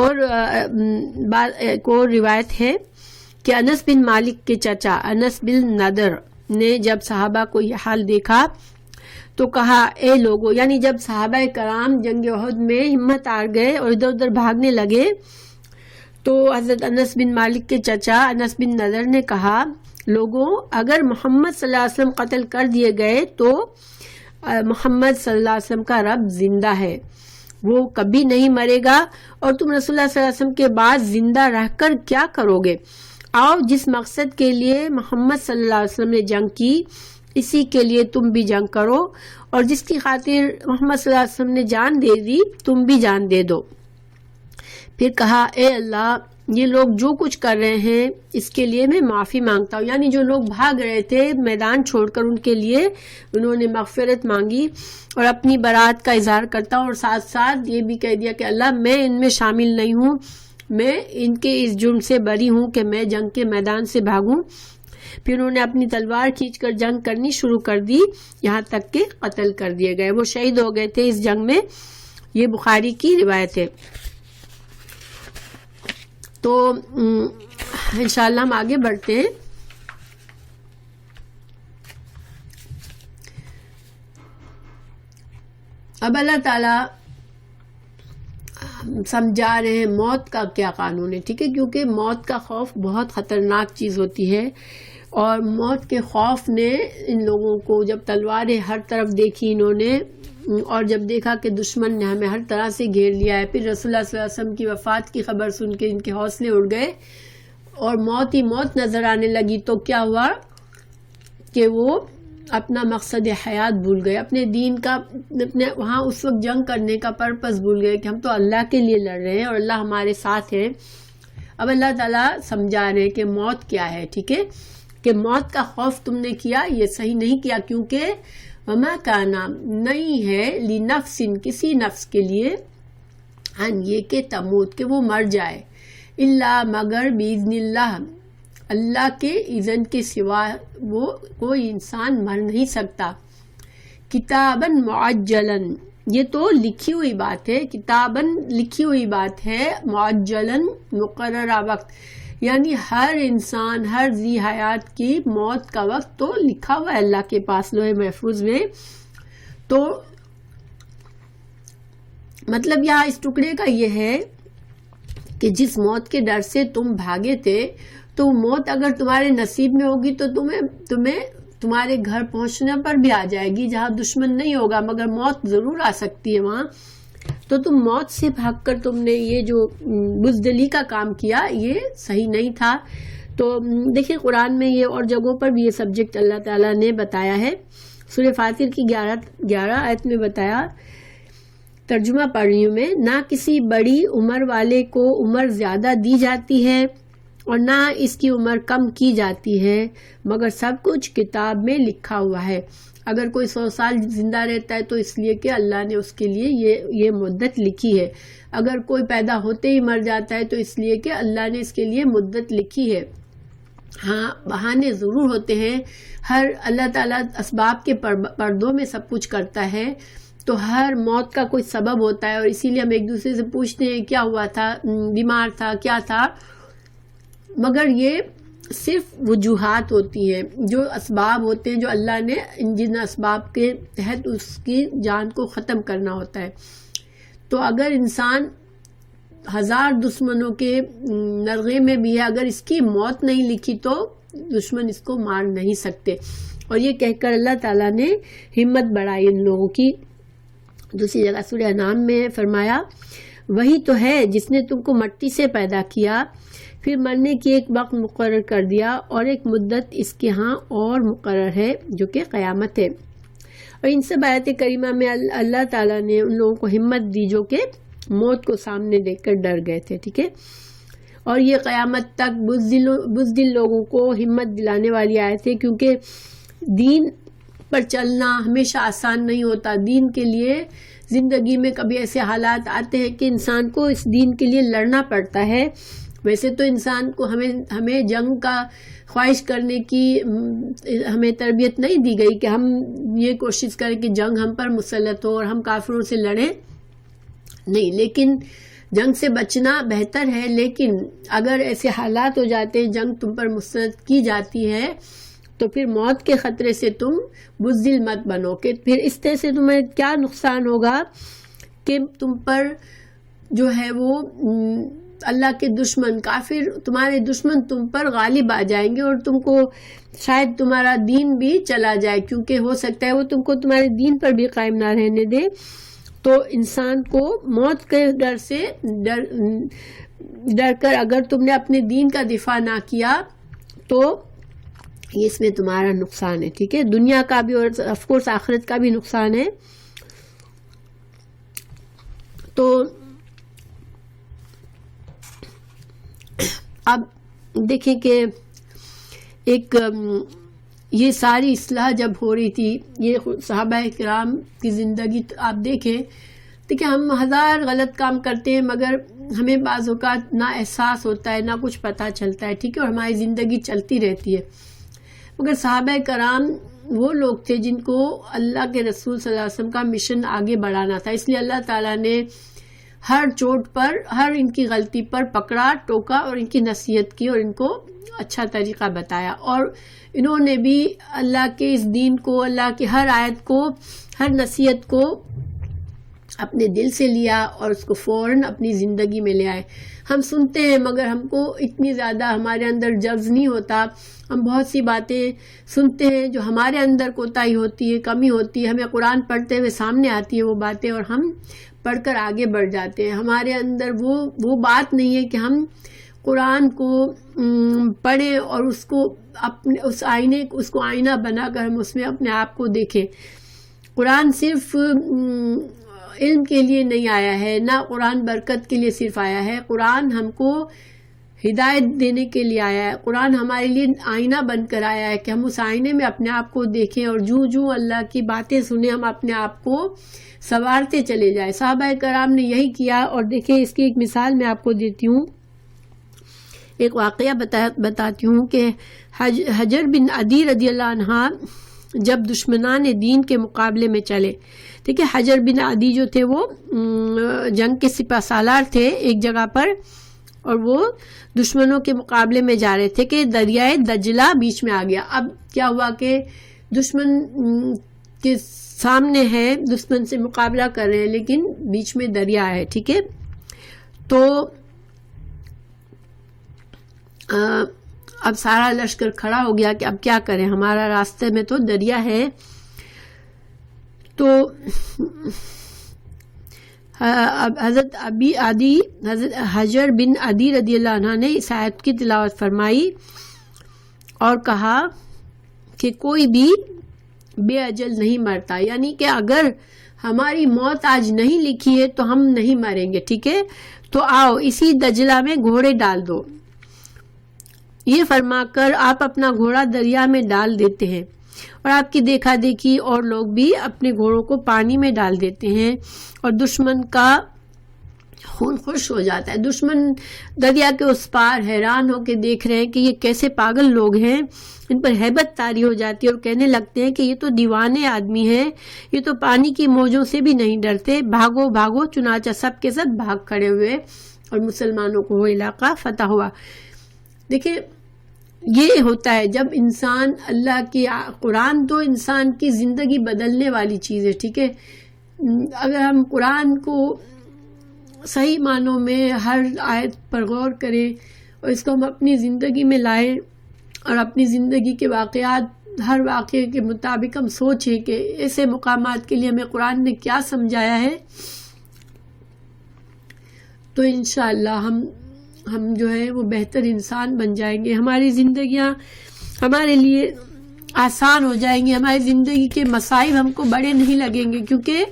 اور روایت ہے کہ انس بن مالک کے چچا انس بن نضر نے جب صحابہ کو یہ حال دیکھا تو کہا اے لوگو، یعنی جب صحابہ کرام جنگ احد میں ہمت ہار گئے اور ادھر ادھر بھاگنے لگے تو حضرت انس بن مالک کے چچا انس بن نضر نے کہا لوگوں، اگر محمد صلی اللہ علیہ وسلم قتل کر دیے گئے تو محمد صلی اللہ علیہ وسلم کا رب زندہ ہے، وہ کبھی نہیں مرے گا، اور تم رسول اللہ صلی اللہ علیہ وسلم کے بعد زندہ رہ کر کیا کرو گے؟ آؤ جس مقصد کے لیے محمد صلی اللہ علیہ وسلم نے جنگ کی اسی کے لیے تم بھی جنگ کرو، اور جس کی خاطر محمد صلی اللہ علیہ وسلم نے جان دے دی تم بھی جان دے دو۔ پھر کہا اے اللہ، یہ لوگ جو کچھ کر رہے ہیں اس کے لیے میں معافی مانگتا ہوں، یعنی جو لوگ بھاگ رہے تھے میدان چھوڑ کر ان کے لیے انہوں نے مغفرت مانگی اور اپنی برات کا اظہار کرتا ہوں، اور ساتھ ساتھ یہ بھی کہہ دیا کہ اللہ میں ان میں شامل نہیں ہوں، میں ان کے اس جرم سے بری ہوں کہ میں جنگ کے میدان سے بھاگوں۔ پھر انہوں نے اپنی تلوار کھینچ کر جنگ کرنی شروع کر دی، یہاں تک کہ قتل کر دیے گئے، وہ شہید ہو گئے تھے اس جنگ میں، یہ بخاری کی روایت ہے۔ تو انشاءاللہ ہم آگے بڑھتے ہیں۔ اب اللہ تعالی سمجھا رہے ہیں موت کا کیا قانون ہے، ٹھیک ہے، کیونکہ موت کا خوف بہت خطرناک چیز ہوتی ہے، اور موت کے خوف نے ان لوگوں کو جب تلواریں ہر طرف دیکھی انہوں نے، اور جب دیکھا کہ دشمن نے ہمیں ہر طرح سے گھیر لیا ہے، پھر رسول اللہ صلی اللہ علیہ وسلم کی وفات کی خبر سن کے ان کے حوصلے اڑ گئے اور موت ہی موت نظر آنے لگی، تو کیا ہوا کہ وہ اپنا مقصد حیات بھول گئے، اپنے دین کا، اپنے وہاں اس وقت جنگ کرنے کا پرپس بھول گئے کہ ہم تو اللہ کے لیے لڑ رہے ہیں اور اللہ ہمارے ساتھ ہے۔ اب اللہ تعالیٰ سمجھا رہے کہ موت کیا ہے، ٹھیک ہے، کہ موت کا خوف تم نے کیا یہ صحیح نہیں کیا، کیونکہ وما کانا نہیں ہے لنفس کسی نفس کے لیے ان یہ کہ تموت کہ وہ مر جائے، الا مگر باذن اللہ، اللہ کے اذن کے سوا وہ کوئی انسان مر نہیں سکتا۔ کتاباً معجلاً، یہ تو لکھی ہوئی بات ہے، کتاباً لکھی ہوئی بات ہے، معجلاً مقررہ وقت، یعنی ہر انسان ہر ذی حیات کی موت کا وقت تو لکھا ہوا ہے اللہ کے پاس لوح محفوظ میں۔ تو مطلب یہاں اس ٹکڑے کا یہ ہے کہ جس موت کے ڈر سے تم بھاگے تھے تو موت اگر تمہارے نصیب میں ہوگی تو تمہیں تمہارے گھر پہنچنے پر بھی آ جائے گی، جہاں دشمن نہیں ہوگا، مگر موت ضرور آ سکتی ہے وہاں، تو تم موت سے بھاگ کر تم نے یہ جو بزدلی کا کام کیا یہ صحیح نہیں تھا۔ تو دیکھیں قرآن میں یہ اور جگہوں پر بھی یہ سبجیکٹ اللہ تعالیٰ نے بتایا ہے۔ سورہ فاطر کی 11 آیت میں بتایا، ترجمہ پڑھ رہی ہوں میں، نہ کسی بڑی عمر والے کو عمر زیادہ دی جاتی ہے اور نہ اس کی عمر کم کی جاتی ہے، مگر سب کچھ کتاب میں لکھا ہوا ہے۔ اگر کوئی 100 سال زندہ رہتا ہے تو اس لیے کہ اللہ نے اس کے لیے یہ مدت لکھی ہے، اگر کوئی پیدا ہوتے ہی مر جاتا ہے تو اس لیے کہ اللہ نے اس کے لیے مدت لکھی ہے۔ ہاں بہانے ضرور ہوتے ہیں، ہر اللہ تعالیٰ اسباب کے پردوں میں سب کچھ کرتا ہے، تو ہر موت کا کوئی سبب ہوتا ہے، اور اسی لیے ہم ایک دوسرے سے پوچھتے ہیں کیا ہوا تھا، بیمار تھا، کیا تھا، مگر یہ صرف وجوہات ہوتی ہیں، جو اسباب ہوتے ہیں جو اللہ نے جن اسباب کے تحت اس کی جان کو ختم کرنا ہوتا ہے۔ تو اگر انسان 1000 دشمنوں کے نرغے میں بھی ہے، اگر اس کی موت نہیں لکھی تو دشمن اس کو مار نہیں سکتے، اور یہ کہہ کر اللہ تعالیٰ نے ہمت بڑھائی ان لوگوں کی۔ دوسری جگہ سورہ انعام میں فرمایا وہی تو ہے جس نے تم کو مٹی سے پیدا کیا، پھر مرنے کی ایک وقت مقرر کر دیا اور ایک مدت اس کے ہاں اور مقرر ہے جو کہ قیامت ہے۔ اور ان سب آیت کریمہ میں اللہ تعالیٰ نے ان لوگوں کو ہمت دی جو کہ موت کو سامنے دیکھ کر ڈر گئے تھے، ٹھیک ہے۔ اور یہ قیامت تک بزدل لوگوں کو ہمت دلانے والی آیت ہے، کیونکہ دین پر چلنا ہمیشہ آسان نہیں ہوتا۔ دین کے لیے زندگی میں کبھی ایسے حالات آتے ہیں کہ انسان کو اس دین کے لیے لڑنا پڑتا ہے۔ ویسے تو انسان کو ہمیں جنگ کا خواہش کرنے کی ہمیں تربیت نہیں دی گئی کہ ہم یہ کوشش کریں کہ جنگ ہم پر مسلط ہو اور ہم کافروں سے لڑیں، نہیں، لیکن جنگ سے بچنا بہتر ہے۔ لیکن اگر ایسے حالات ہو جاتے ہیں، جنگ تم پر مسلط کی جاتی ہے، تو پھر موت کے خطرے سے تم بزدل مت بنو، کہ پھر اس طرح سے تمہیں کیا نقصان ہوگا کہ تم پر جو ہے وہ اللہ کے دشمن، کافر، تمہارے دشمن تم پر غالب آ جائیں گے اور تم کو شاید تمہارا دین بھی چلا جائے، کیونکہ ہو سکتا ہے وہ تم کو تمہارے دین پر بھی قائم نہ رہنے دے۔ تو انسان کو موت کے ڈر سے ڈر کر اگر تم نے اپنے دین کا دفاع نہ کیا تو اس میں تمہارا نقصان ہے، ٹھیک ہے، دنیا کا بھی اور آف کورس آخرت کا بھی نقصان ہے۔ تو اب دیکھیں کہ ایک یہ ساری اصلاح جب ہو رہی تھی، یہ صحابہ کرام کی زندگی آپ دیکھیں، دیکھیں ہم ہزار غلط کام کرتے ہیں مگر ہمیں بعض اوقات نہ احساس ہوتا ہے، نہ کچھ پتہ چلتا ہے، ٹھیک ہے، اور ہماری زندگی چلتی رہتی ہے۔ مگر صحابہ کرام وہ لوگ تھے جن کو اللہ کے رسول صلی اللہ علیہ وسلم کا مشن آگے بڑھانا تھا، اس لیے اللہ تعالیٰ نے ہر چوٹ پر، ہر ان کی غلطی پر پکڑا، ٹوکا اور ان کی نصیحت کی اور ان کو اچھا طریقہ بتایا، اور انہوں نے بھی اللہ کے اس دین کو، اللہ کی ہر آیت کو، ہر نصیحت کو اپنے دل سے لیا اور اس کو فوراً اپنی زندگی میں لے آئے۔ ہم سنتے ہیں مگر ہم کو اتنی زیادہ ہمارے اندر جذب نہیں ہوتا، ہم بہت سی باتیں سنتے ہیں جو ہمارے اندر کوتاہی ہوتی ہے، کمی ہوتی ہے، ہمیں قرآن پڑھتے ہوئے سامنے آتی ہے وہ باتیں اور ہم پڑھ کر آگے بڑھ جاتے ہیں۔ ہمارے اندر وہ بات نہیں ہے کہ ہم قرآن کو پڑھیں اور اس کو اپنے اس کو آئینہ بنا کر ہم اس میں اپنے آپ کو دیکھیں۔ قرآن صرف علم کے لیے نہیں آیا ہے، نہ قرآن برکت کے لیے صرف آیا ہے، قرآن ہم کو ہدایت دینے کے لیے آیا ہے، قرآن ہمارے لیے آئینہ بن کر آیا ہے کہ ہم اس آئینے میں اپنے آپ کو دیکھیں اور جو اللہ کی باتیں سنیں ہم اپنے آپ کو سنوارتے چلے جائیں۔ صحابہ کرام نے یہی کیا، اور دیکھیں اس کی ایک مثال میں آپ کو دیتی ہوں، ایک واقعہ بتاتی ہوں کہ حجر بن عدی رضی اللہ عنہ جب دشمنان دین کے مقابلے میں چلے، ٹھیک ہے، حجر بن عدی جو تھے وہ جنگ کے سپہ سالار تھے ایک جگہ پر، اور وہ دشمنوں کے مقابلے میں جا رہے تھے کہ دریائے دجلہ بیچ میں آ گیا۔ اب کیا ہوا کہ دشمن کے سامنے ہے، دشمن سے مقابلہ کر رہے ہیں لیکن بیچ میں دریا ہے، ٹھیک ہے، تو اب سارا لشکر کھڑا ہو گیا کہ اب کیا کریں، ہمارا راستے میں تو دریا ہے۔ تو حضرت حجر بن عدی رضی اللہ عنہ نے اس آیت کی تلاوت فرمائی اور کہا کہ کوئی بھی بے اجل نہیں مرتا، یعنی کہ اگر ہماری موت آج نہیں لکھی ہے تو ہم نہیں مریں گے، ٹھیک ہے، تو آؤ اسی دجلہ میں گھوڑے ڈال دو۔ یہ فرما کر آپ اپنا گھوڑا دریا میں ڈال دیتے ہیں اور آپ کی دیکھا دیکھی اور لوگ بھی اپنے گھوڑوں کو پانی میں ڈال دیتے ہیں اور دشمن کا خون خوش ہو جاتا ہے۔ دشمن دریا کے اس پار حیران ہو کے دیکھ رہے ہیں کہ یہ کیسے پاگل لوگ ہیں، ان پر ہیبت طاری ہو جاتی ہے اور کہنے لگتے ہیں کہ یہ تو دیوانے آدمی ہیں، یہ تو پانی کی موجوں سے بھی نہیں ڈرتے، بھاگو بھاگو۔ چنانچہ سب کے سب بھاگ کھڑے ہوئے اور مسلمانوں کو وہ علاقہ فتح ہوا۔ دیکھیں یہ ہوتا ہے جب انسان اللہ کی قرآن تو انسان کی زندگی بدلنے والی چیز ہے، ٹھیک ہے، اگر ہم قرآن کو صحیح معنوں میں ہر آیت پر غور کریں اور اس کو ہم اپنی زندگی میں لائیں اور اپنی زندگی کے واقعات، ہر واقعے کے مطابق ہم سوچیں کہ ایسے مقامات کے لیے ہمیں قرآن نے کیا سمجھایا ہے، تو انشاءاللہ ہم جو ہے وہ بہتر انسان بن جائیں گے، ہماری زندگیاں ہمارے لیے آسان ہو جائیں گی، ہماری زندگی کے مصائب ہم کو بڑے نہیں لگیں گے، کیونکہ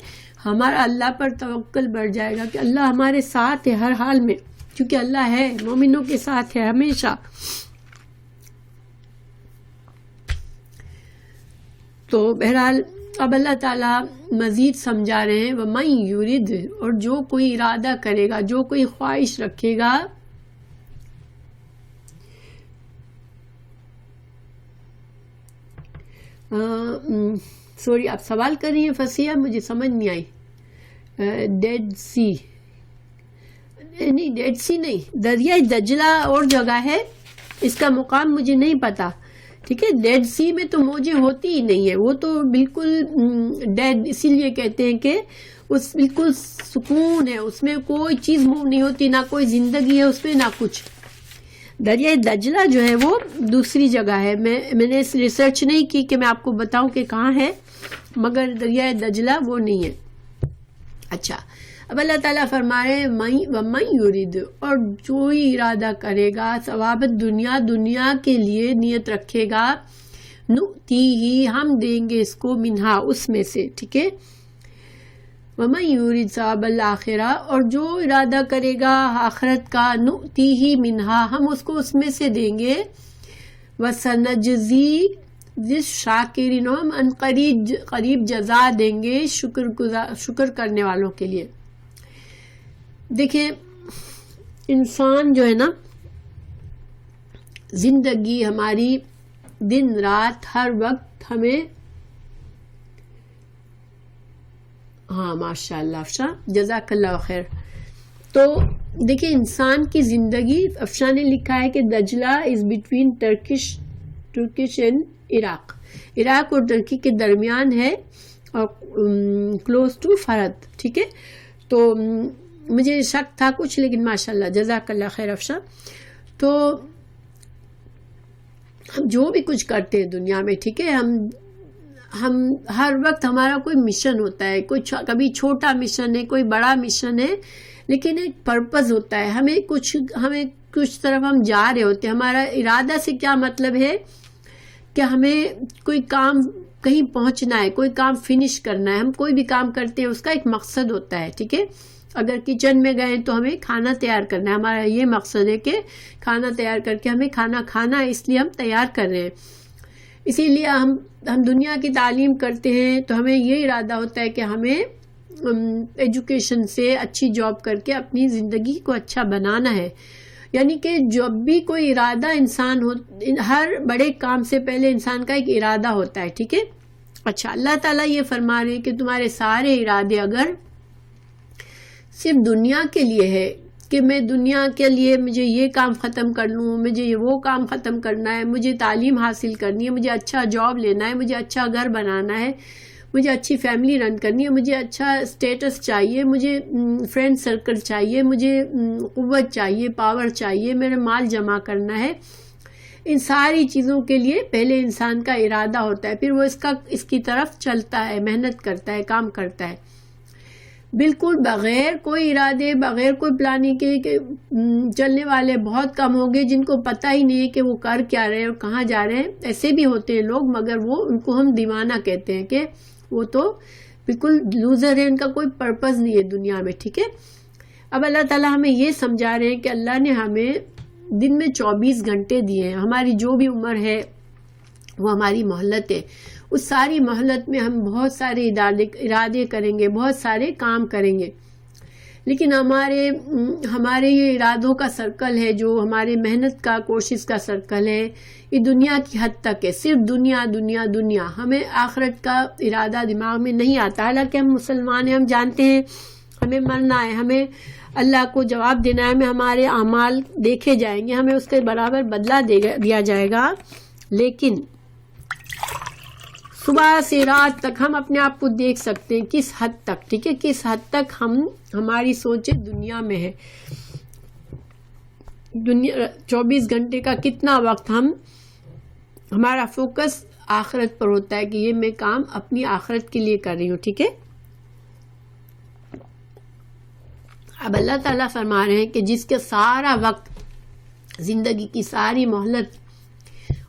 ہمارا اللہ پر توکل بڑھ جائے گا کہ اللہ ہمارے ساتھ ہے ہر حال میں، کیونکہ اللہ ہے، مومنوں کے ساتھ ہے ہمیشہ۔ تو بہرحال اب اللہ تعالیٰ مزید سمجھا رہے ہیں، وَمَن یُرِد، اور جو کوئی ارادہ کرے گا، جو کوئی خواہش رکھے گا، سوری آپ سوال کر رہی ہیں فصیحہ، مجھے سمجھ نہیں آئی۔ ڈیڈ سی نہیں، ڈیڈ سی نہیں، دریائے دجلہ اور جگہ ہے، اس کا مقام مجھے نہیں پتا، ٹھیک ہے۔ ڈیڈ سی میں تو موجیں ہوتی ہی نہیں ہے، وہ تو بالکل ڈیڈ اسی لیے کہتے ہیں کہ اس بالکل سکون ہے، اس میں کوئی چیز موو نہیں ہوتی، نہ کوئی زندگی ہے اس میں نہ کچھ۔ دریائے دجلہ جو ہے وہ دوسری جگہ ہے، میں نے ریسرچ نہیں کی کہ میں آپ کو بتاؤں کہ کہاں ہے، مگر دریائے دجلہ وہ نہیں ہے۔ اچھا، اب اللہ تعالیٰ فرما رہے ہیں وَمَن یُرِد، اور جو ہی ارادہ کرے گا ثواب دنیا کے لیے نیت رکھے گا، نُؤْتِیہِ، ہم دیں گے اس کو، منہا، اس میں سے، ٹھیک ہے۔ وَمَن یُرِد ثواب الآخرہ، اور جو ارادہ کرے گا آخرت کا، نُؤْتِیہِ منہا، ہم اس کو اس میں سے دیں گے، وَسَنَجْزِی الشَّاکِرِینَ، ہم قریب جزا دیں گے شکر کرنے والوں کے لیے۔ دیکھیں انسان جو ہے نا، زندگی ہماری دن رات ہر وقت ہمیں، ہاں ماشاء اللہ افشا، جزاک اللہ خیر۔ تو دیکھیں انسان کی زندگی، افشا نے لکھا ہے کہ دجلہ is between Turkish and Iraq اور ترکی کے درمیان ہے، اور کلوز ٹو فرد، ٹھیک ہے۔ تو مجھے شک تھا کچھ، لیکن ماشاءاللہ جزاک اللہ خیر افشا۔ تو ہم جو بھی کچھ کرتے ہیں دنیا میں، ٹھیک ہے، ہم ہر وقت ہمارا کوئی مشن ہوتا ہے، کبھی چھوٹا مشن ہے، کوئی بڑا مشن ہے، لیکن ایک پرپز ہوتا ہے، ہمیں کچھ طرف ہم جا رہے ہوتے ہیں۔ ہمارا ارادہ سے کیا مطلب ہے کہ ہمیں کوئی کام کہیں پہنچنا ہے، کوئی کام فنش کرنا ہے، ہم کوئی بھی کام کرتے ہیں اس کا ایک مقصد ہوتا ہے، ٹھیک ہے۔ اگر کچن میں گئے تو ہمیں کھانا تیار کرنا ہے، ہمارا یہ مقصد ہے کہ کھانا تیار کر کے ہمیں کھانا کھانا ہے، اس لیے ہم تیار کر رہے ہیں۔ اسی لیے ہم دنیا کی تعلیم کرتے ہیں تو ہمیں یہ ارادہ ہوتا ہے کہ ہمیں ایجوکیشن سے اچھی جاب کر کے اپنی زندگی کو اچھا بنانا ہے۔ یعنی کہ جب بھی کوئی ارادہ انسان ہو، ہر بڑے کام سے پہلے انسان کا ایک ارادہ ہوتا ہے، ٹھیک ہے۔ اچھا، اللہ تعالیٰ یہ فرما رہے ہیں کہ تمہارے سارے ارادے اگر صرف دنیا کے لیے ہے کہ میں دنیا کے لیے مجھے یہ کام ختم کر لوں، مجھے وہ کام ختم کرنا ہے، مجھے تعلیم حاصل کرنی ہے، مجھے اچھا جاب لینا ہے، مجھے اچھا گھر بنانا ہے، مجھے اچھی فیملی رن کرنی ہے، مجھے اچھا اسٹیٹس چاہیے، مجھے فرینڈ سرکل چاہیے، مجھے قوت چاہیے، پاور چاہیے، میرے مال جمع کرنا ہے، ان ساری چیزوں کے لیے پہلے انسان کا ارادہ ہوتا ہے، پھر وہ اس کی طرف چلتا ہے، محنت کرتا ہے، کام کرتا ہے۔ بالکل بغیر کوئی ارادے، بغیر کوئی پلاننگ کے چلنے والے بہت کم ہوں گے، جن کو پتہ ہی نہیں ہے کہ وہ کر کیا رہے ہیں اور کہاں جا رہے ہیں۔ ایسے بھی ہوتے ہیں لوگ، مگر ان کو ہم دیوانہ کہتے ہیں کہ وہ تو بالکل لوزر ہے، ان کا کوئی پرپز نہیں ہے دنیا میں، ٹھیک ہے۔ اب اللہ تعالیٰ ہمیں یہ سمجھا رہے ہیں کہ اللہ نے ہمیں دن میں 24 گھنٹے دیے ہیں، ہماری جو بھی عمر ہے وہ ہماری مہلت ہے، اس ساری مہلت میں ہم بہت سارے ارادے کریں گے، بہت سارے کام کریں گے، لیکن ہمارے یہ ارادوں کا سرکل ہے، جو ہمارے محنت کا، کوشش کا سرکل ہے، یہ دنیا کی حد تک ہے، صرف دنیا دنیا دنیا۔ ہمیں آخرت کا ارادہ دماغ میں نہیں آتا، حالانکہ ہم مسلمان ہیں، ہم جانتے ہیں ہمیں مرنا ہے، ہمیں اللہ کو جواب دینا ہے، ہمیں ہمارے اعمال دیکھے جائیں گے، ہمیں اس کے برابر بدلہ دیا جائے گا، لیکن صبح سے رات تک ہم اپنے آپ کو دیکھ سکتے ہیں کس حد تک، ٹھیک ہے، کس حد تک ہماری سوچیں دنیا میں ہے۔ 24 گھنٹے کا کتنا وقت ہمارا فوکس آخرت پر ہوتا ہے کہ یہ میں کام اپنی آخرت کے لیے کر رہی ہوں، ٹھیک ہے۔ اب اللہ تعالیٰ فرما رہے ہیں کہ جس کے سارا وقت، زندگی کی ساری مہلت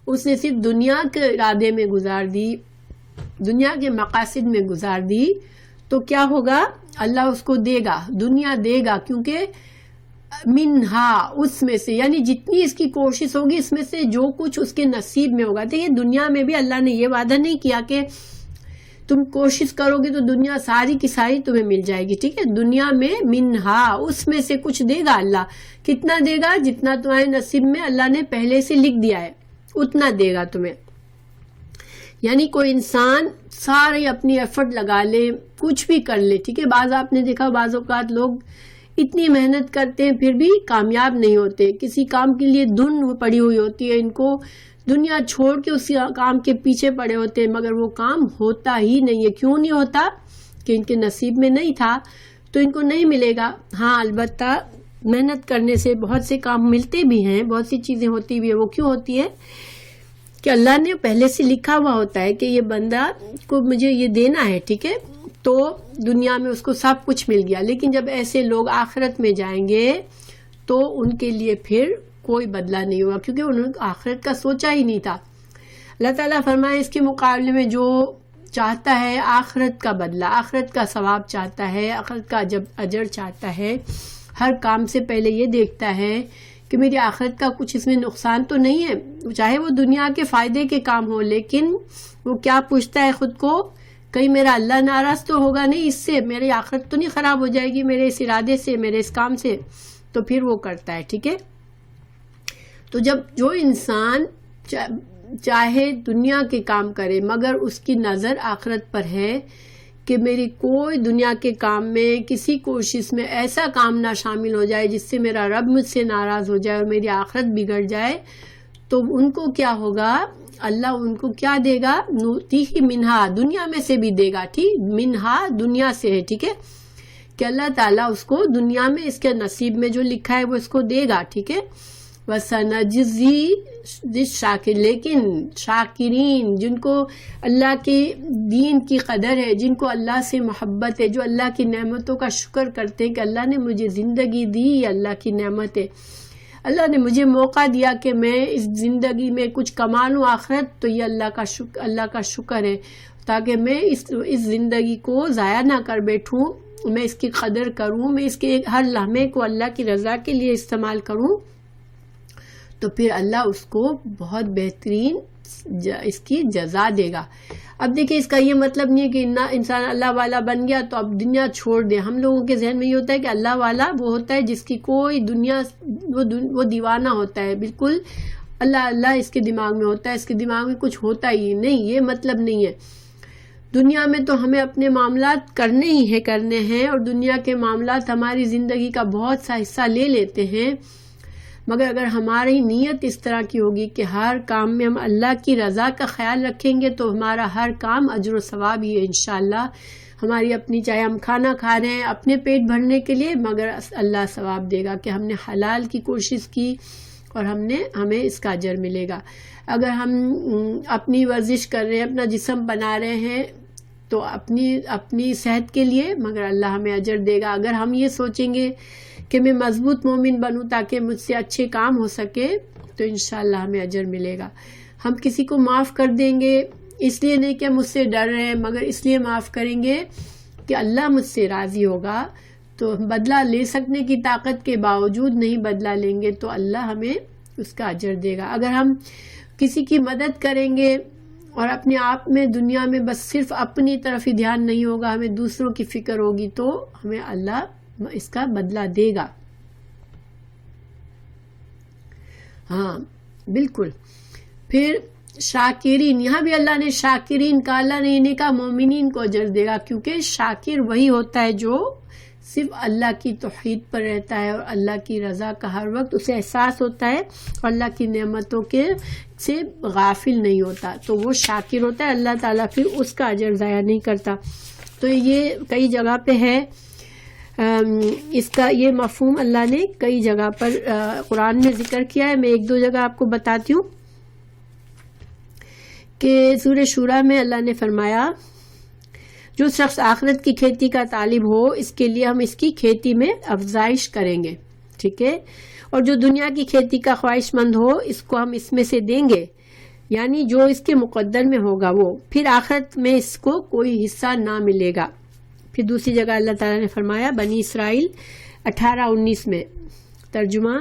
اس نے صرف دنیا کے ارادے میں گزار دی، دنیا کے مقاصد میں گزار دی، تو کیا ہوگا؟ اللہ اس کو دے گا، دنیا دے گا، کیونکہ منہا، اس میں سے، یعنی جتنی اس کی کوشش ہوگی اس میں سے جو کچھ اس کے نصیب میں ہوگا۔ دیکھیے دنیا میں بھی اللہ نے یہ وعدہ نہیں کیا کہ تم کوشش کرو گے تو دنیا ساری کی ساری تمہیں مل جائے گی، ٹھیک ہے؟ دنیا میں منہا، اس میں سے کچھ دے گا اللہ۔ کتنا دے گا؟ جتنا تمہارے نصیب میں اللہ نے پہلے سے لکھ دیا ہے اتنا دے گا تمہیں۔ یعنی کوئی انسان سارے اپنی ایفرٹ لگا لے، کچھ بھی کر لے، ٹھیک ہے؟ بعض آپ نے دیکھا بعض اوقات لوگ اتنی محنت کرتے ہیں پھر بھی کامیاب نہیں ہوتے، کسی کام کے لیے دھن پڑی ہوئی ہوتی ہے، ان کو دنیا چھوڑ کے اس کام کے پیچھے پڑے ہوتے ہیں، مگر وہ کام ہوتا ہی نہیں ہے۔ کیوں نہیں ہوتا؟ کہ ان کے نصیب میں نہیں تھا تو ان کو نہیں ملے گا۔ ہاں البتہ محنت کرنے سے بہت سے کام ملتے بھی ہیں، بہت سی چیزیں ہوتی بھی ہیں۔ وہ کیوں ہوتی ہے؟ کہ اللہ نے پہلے سے لکھا ہوا ہوتا ہے کہ یہ بندہ کو مجھے یہ دینا ہے، ٹھیک ہے؟ تو دنیا میں اس کو سب کچھ مل گیا، لیکن جب ایسے لوگ آخرت میں جائیں گے تو ان کے لیے پھر کوئی بدلہ نہیں ہوگا، کیونکہ انہوں نے آخرت کا سوچا ہی نہیں تھا۔ اللہ تعالیٰ فرمائے اس کے مقابلے میں جو چاہتا ہے آخرت کا بدلہ، آخرت کا ثواب چاہتا ہے، آخرت کا جب اجر چاہتا ہے، ہر کام سے پہلے یہ دیکھتا ہے کہ میری آخرت کا کچھ اس میں نقصان تو نہیں ہے، چاہے وہ دنیا کے فائدے کے کام ہو، لیکن وہ کیا پوچھتا ہے خود کو؟ کہیں میرا اللہ ناراض تو ہوگا نہیں اس سے، میری آخرت تو نہیں خراب ہو جائے گی میرے اس ارادے سے، میرے اس کام سے؟ تو پھر وہ کرتا ہے، ٹھیک ہے؟ تو جب جو انسان چاہے دنیا کے کام کرے مگر اس کی نظر آخرت پر ہے کہ میری کوئی دنیا کے کام میں کسی کوشش میں ایسا کام نہ شامل ہو جائے جس سے میرا رب مجھ سے ناراض ہو جائے اور میری آخرت بگڑ جائے، تو ان کو کیا ہوگا؟ اللہ ان کو کیا دے گا؟ نوتیہ منہا، دنیا میں سے بھی دے گا، ٹھیک؟ منہا دنیا سے ہے، ٹھیک ہے؟ کہ اللہ تعالیٰ اس کو دنیا میں اس کے نصیب میں جو لکھا ہے وہ اس کو دے گا، ٹھیک ہے؟ وَسَنَجْزِي الشَّاكِرِينَ، لیکن شاکرین، جن کو اللہ کے دین کی قدر ہے، جن کو اللہ سے محبت ہے، جو اللہ کی نعمتوں کا شکر کرتے ہیں کہ اللہ نے مجھے زندگی دی، اللہ کی نعمت ہے، اللہ نے مجھے موقع دیا کہ میں اس زندگی میں کچھ کما لوں آخرت، تو یہ اللہ کا شکر ہے، تاکہ میں اس زندگی کو ضائع نہ کر بیٹھوں، میں اس کی قدر کروں، میں اس کے ہر لمحے کو اللہ کی رضا کے لیے استعمال کروں، تو پھر اللہ اس کو بہت بہترین اس کی جزا دے گا۔ اب دیکھیں اس کا یہ مطلب نہیں ہے کہ انسان اللہ والا بن گیا تو اب دنیا چھوڑ دے۔ ہم لوگوں کے ذہن میں یہ ہوتا ہے کہ اللہ والا وہ ہوتا ہے جس کی کوئی دنیا، وہ دیوانہ ہوتا ہے، بالکل اللہ اللہ اس کے دماغ میں ہوتا ہے، اس کے دماغ میں کچھ ہوتا ہی نہیں، یہ مطلب نہیں ہے۔ دنیا میں تو ہمیں اپنے معاملات کرنے ہیں اور دنیا کے معاملات ہماری زندگی کا بہت سا حصہ لے لیتے ہیں، مگر اگر ہماری نیت اس طرح کی ہوگی کہ ہر کام میں ہم اللہ کی رضا کا خیال رکھیں گے تو ہمارا ہر کام اجر و ثواب ہی ہے انشاءاللہ۔ ہماری اپنی، چاہے ہم کھانا کھا رہے ہیں اپنے پیٹ بھرنے کے لیے، مگر اللہ ثواب دے گا کہ ہم نے حلال کی کوشش کی اور ہمیں اس کا اجر ملے گا۔ اگر ہم اپنی ورزش کر رہے ہیں، اپنا جسم بنا رہے ہیں تو اپنی صحت کے لیے، مگر اللہ ہمیں اجر دے گا۔ اگر ہم یہ سوچیں گے کہ میں مضبوط مومن بنوں تاکہ مجھ سے اچھے کام ہو سکے تو انشاءاللہ ہمیں اجر ملے گا۔ ہم کسی کو معاف کر دیں گے اس لیے نہیں کہ مجھ سے ڈر رہے ہیں، مگر اس لیے معاف کریں گے کہ اللہ مجھ سے راضی ہوگا، تو بدلہ لے سکنے کی طاقت کے باوجود نہیں بدلہ لیں گے تو اللہ ہمیں اس کا اجر دے گا۔ اگر ہم کسی کی مدد کریں گے اور اپنے آپ میں دنیا میں بس صرف اپنی طرف ہی دھیان نہیں ہوگا، ہمیں دوسروں کی فکر ہوگی، تو ہمیں اللہ اس کا بدلہ دے گا۔ ہاں بالکل۔ پھر شاکرین، یہاں بھی اللہ نے شاکرین کا، اللہ نے انہیں کہا مومنین کو اجر دے گا، کیونکہ شاکر وہی ہوتا ہے جو صرف اللہ کی توحید پر رہتا ہے اور اللہ کی رضا کا ہر وقت اسے احساس ہوتا ہے اور اللہ کی نعمتوں سے غافل نہیں ہوتا، تو وہ شاکر ہوتا ہے۔ اللہ تعالیٰ پھر اس کا اجر ضائع نہیں کرتا۔ تو یہ کئی جگہ پہ ہے، اس کا یہ مفہوم اللہ نے کئی جگہ پر قرآن میں ذکر کیا ہے۔ میں ایک دو جگہ آپ کو بتاتی ہوں کہ سورہ شورا میں اللہ نے فرمایا جو شخص آخرت کی کھیتی کا طالب ہو اس کے لیے ہم اس کی کھیتی میں افزائش کریں گے، ٹھیک ہے، اور جو دنیا کی کھیتی کا خواہش مند ہو اس کو ہم اس میں سے دیں گے، یعنی جو اس کے مقدر میں ہوگا وہ، پھر آخرت میں اس کو کوئی حصہ نہ ملے گا۔ پھر دوسری جگہ اللہ تعالیٰ نے فرمایا بنی اسرائیل 18-19 میں، ترجمہ،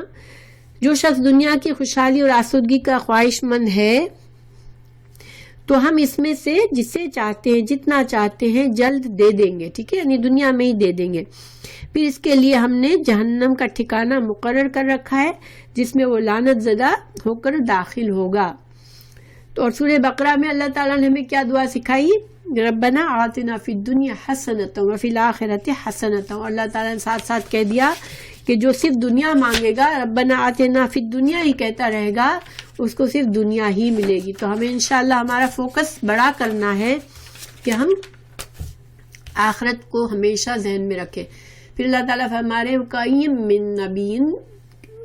جو شخص دنیا کی خوشحالی اور آسودگی کا خواہش مند ہے تو ہم اس میں سے جسے چاہتے ہیں جتنا چاہتے ہیں جلد دے دیں گے، ٹھیک ہے، یعنی دنیا میں ہی دے دیں گے، پھر اس کے لیے ہم نے جہنم کا ٹھکانہ مقرر کر رکھا ہے جس میں وہ لعنت زدہ ہو کر داخل ہوگا۔ تو اور سورہ بقرہ میں اللہ تعالیٰ نے ہمیں کیا دعا سکھائی؟ ربنا آتنا فی الدنیا حسنۃ وفی الآخرۃ حسنۃ، اور اللہ تعالیٰ نے ساتھ ساتھ کہہ دیا کہ جو صرف دنیا مانگے گا، ربنا آتنا فی الدنیا ہی کہتا رہے گا، اس کو صرف دنیا ہی ملے گی۔ تو ہمیں انشاءاللہ ہمارا فوکس بڑا کرنا ہے کہ ہم آخرت کو ہمیشہ ذہن میں رکھیں۔ پھر اللہ تعالیٰ فرما رہے وَكَأَيٍّ مِّن نَبِيٍّ،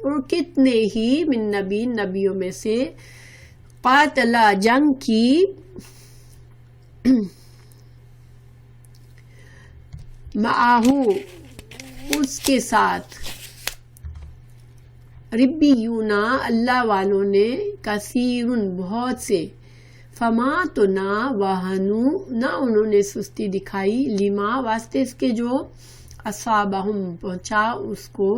اور کتنے ہی من نبی، نبیوں میں سے، قاتلا جنگ کی، معاہو اس کے ساتھ، ربیون اللہ والوں نے، کثیرن بہت سے، فما تو نہ وہنو نہ انہوں نے سستی دکھائی، لما واسطے اس کے جو اصابہم پہنچا اس کو،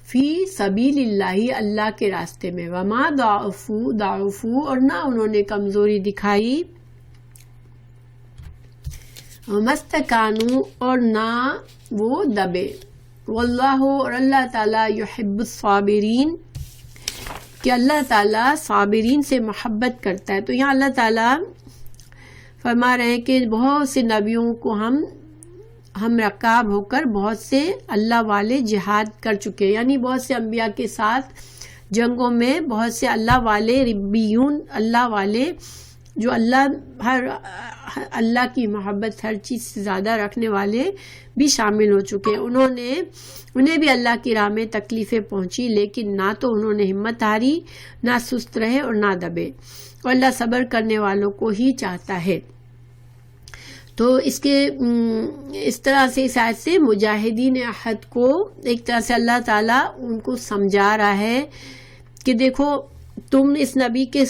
فی سبیل اللہ اللہ کے راستے میں، وما ضعفوا اور نہ انہوں نے کمزوری دکھائی، ومستکانوا اور نہ وہ دبے، واللہ اور اللہ تعالیٰ یحب الصابرین کہ اللہ تعالیٰ صابرین سے محبت کرتا ہے۔ تو یہاں اللہ تعالیٰ فرما رہے ہیں کہ بہت سے نبیوں کو ہم رکاب ہو کر بہت سے اللہ والے جہاد کر چکے، یعنی بہت سے انبیاء کے ساتھ جنگوں میں بہت سے اللہ والے، ربیون اللہ والے، جو اللہ کی محبت ہر چیز سے زیادہ رکھنے والے بھی شامل ہو چکے۔ انہیں بھی اللہ کی راہ میں تکلیفیں پہنچی، لیکن نہ تو انہوں نے ہمت ہاری، نہ سست رہے اور نہ دبے، اور اللہ صبر کرنے والوں کو ہی چاہتا ہے۔ تو اس طرح سے اس آیت سے مجاہدین احد کو ایک طرح سے اللہ تعالیٰ ان کو سمجھا رہا ہے کہ دیکھو تم اس نبی کے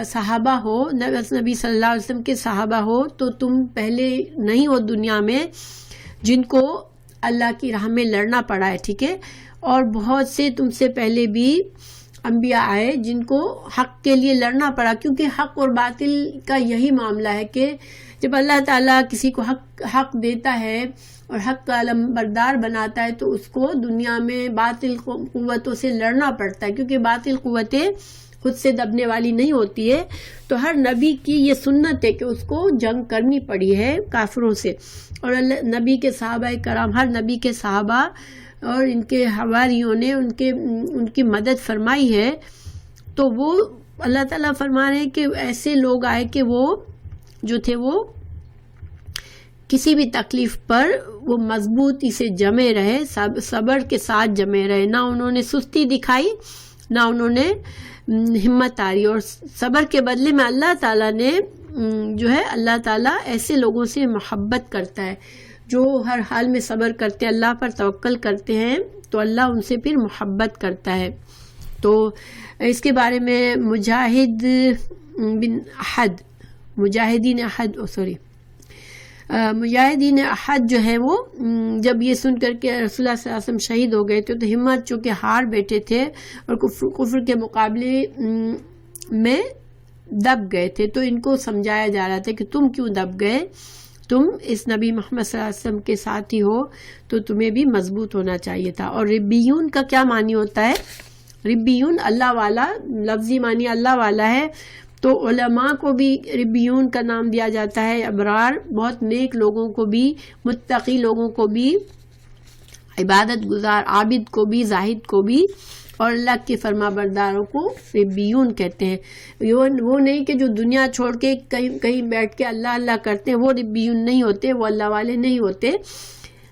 صحابہ ہو، نبی صلی اللہ علیہ وسلم کے صحابہ ہو، تو تم پہلے نہیں ہو دنیا میں جن کو اللہ کی راہ میں لڑنا پڑا ہے، ٹھیک ہے، اور بہت سے تم سے پہلے بھی انبیاء آئے جن کو حق کے لیے لڑنا پڑا، کیونکہ حق اور باطل کا یہی معاملہ ہے کہ جب اللہ تعالیٰ کسی کو حق دیتا ہے اور حق کا علم بردار بناتا ہے تو اس کو دنیا میں باطل قوتوں سے لڑنا پڑتا ہے، کیونکہ باطل قوتیں خود سے دبنے والی نہیں ہوتی ہے۔ تو ہر نبی کی یہ سنت ہے کہ اس کو جنگ کرنی پڑی ہے کافروں سے، اور نبی کے صحابہ کرام، ہر نبی کے صحابہ اور ان کے حواریوں نے ان کی مدد فرمائی ہے۔ تو وہ اللہ تعالیٰ فرما رہے ہیں کہ ایسے لوگ آئے کہ وہ جو تھے وہ کسی بھی تکلیف پر وہ مضبوطی سے جمے رہے، صبر کے ساتھ جمے رہے، نہ انہوں نے سستی دکھائی نہ انہوں نے ہمت ہاری، اور صبر کے بدلے میں اللہ تعالیٰ نے جو ہے اللہ تعالیٰ ایسے لوگوں سے محبت کرتا ہے جو ہر حال میں صبر کرتے ہیں، اللہ پر توکل کرتے ہیں، تو اللہ ان سے پھر محبت کرتا ہے۔ تو اس کے بارے میں مجاہدین احد جو ہے وہ جب یہ سن کر کے رسول اللہ صلی اللہ علیہ وسلم شہید ہو گئے تھے تو ہمت چونکہ ہار بیٹھے تھے اور کفر کے مقابلے میں دب گئے تھے، تو ان کو سمجھایا جا رہا تھا کہ تم کیوں دب گئے، تم اس نبی محمد صلی اللہ علیہ وسلم کے ساتھی ہو تو تمہیں بھی مضبوط ہونا چاہیے تھا۔ اور ربیون کا کیا معنی ہوتا ہے؟ ربیون اللہ والا، لفظی معنی اللہ والا ہے، تو علماء کو بھی ربیون کا نام دیا جاتا ہے، ابرار بہت نیک لوگوں کو بھی، متقی لوگوں کو بھی، عبادت گزار عابد کو بھی، زاہد کو بھی، اور اللہ کے فرما برداروں کو ربیون کہتے ہیں۔ وہ نہیں کہ جو دنیا چھوڑ کے کہیں بیٹھ کے اللہ اللہ کرتے ہیں، وہ ربیون نہیں ہوتے، وہ اللہ والے نہیں ہوتے۔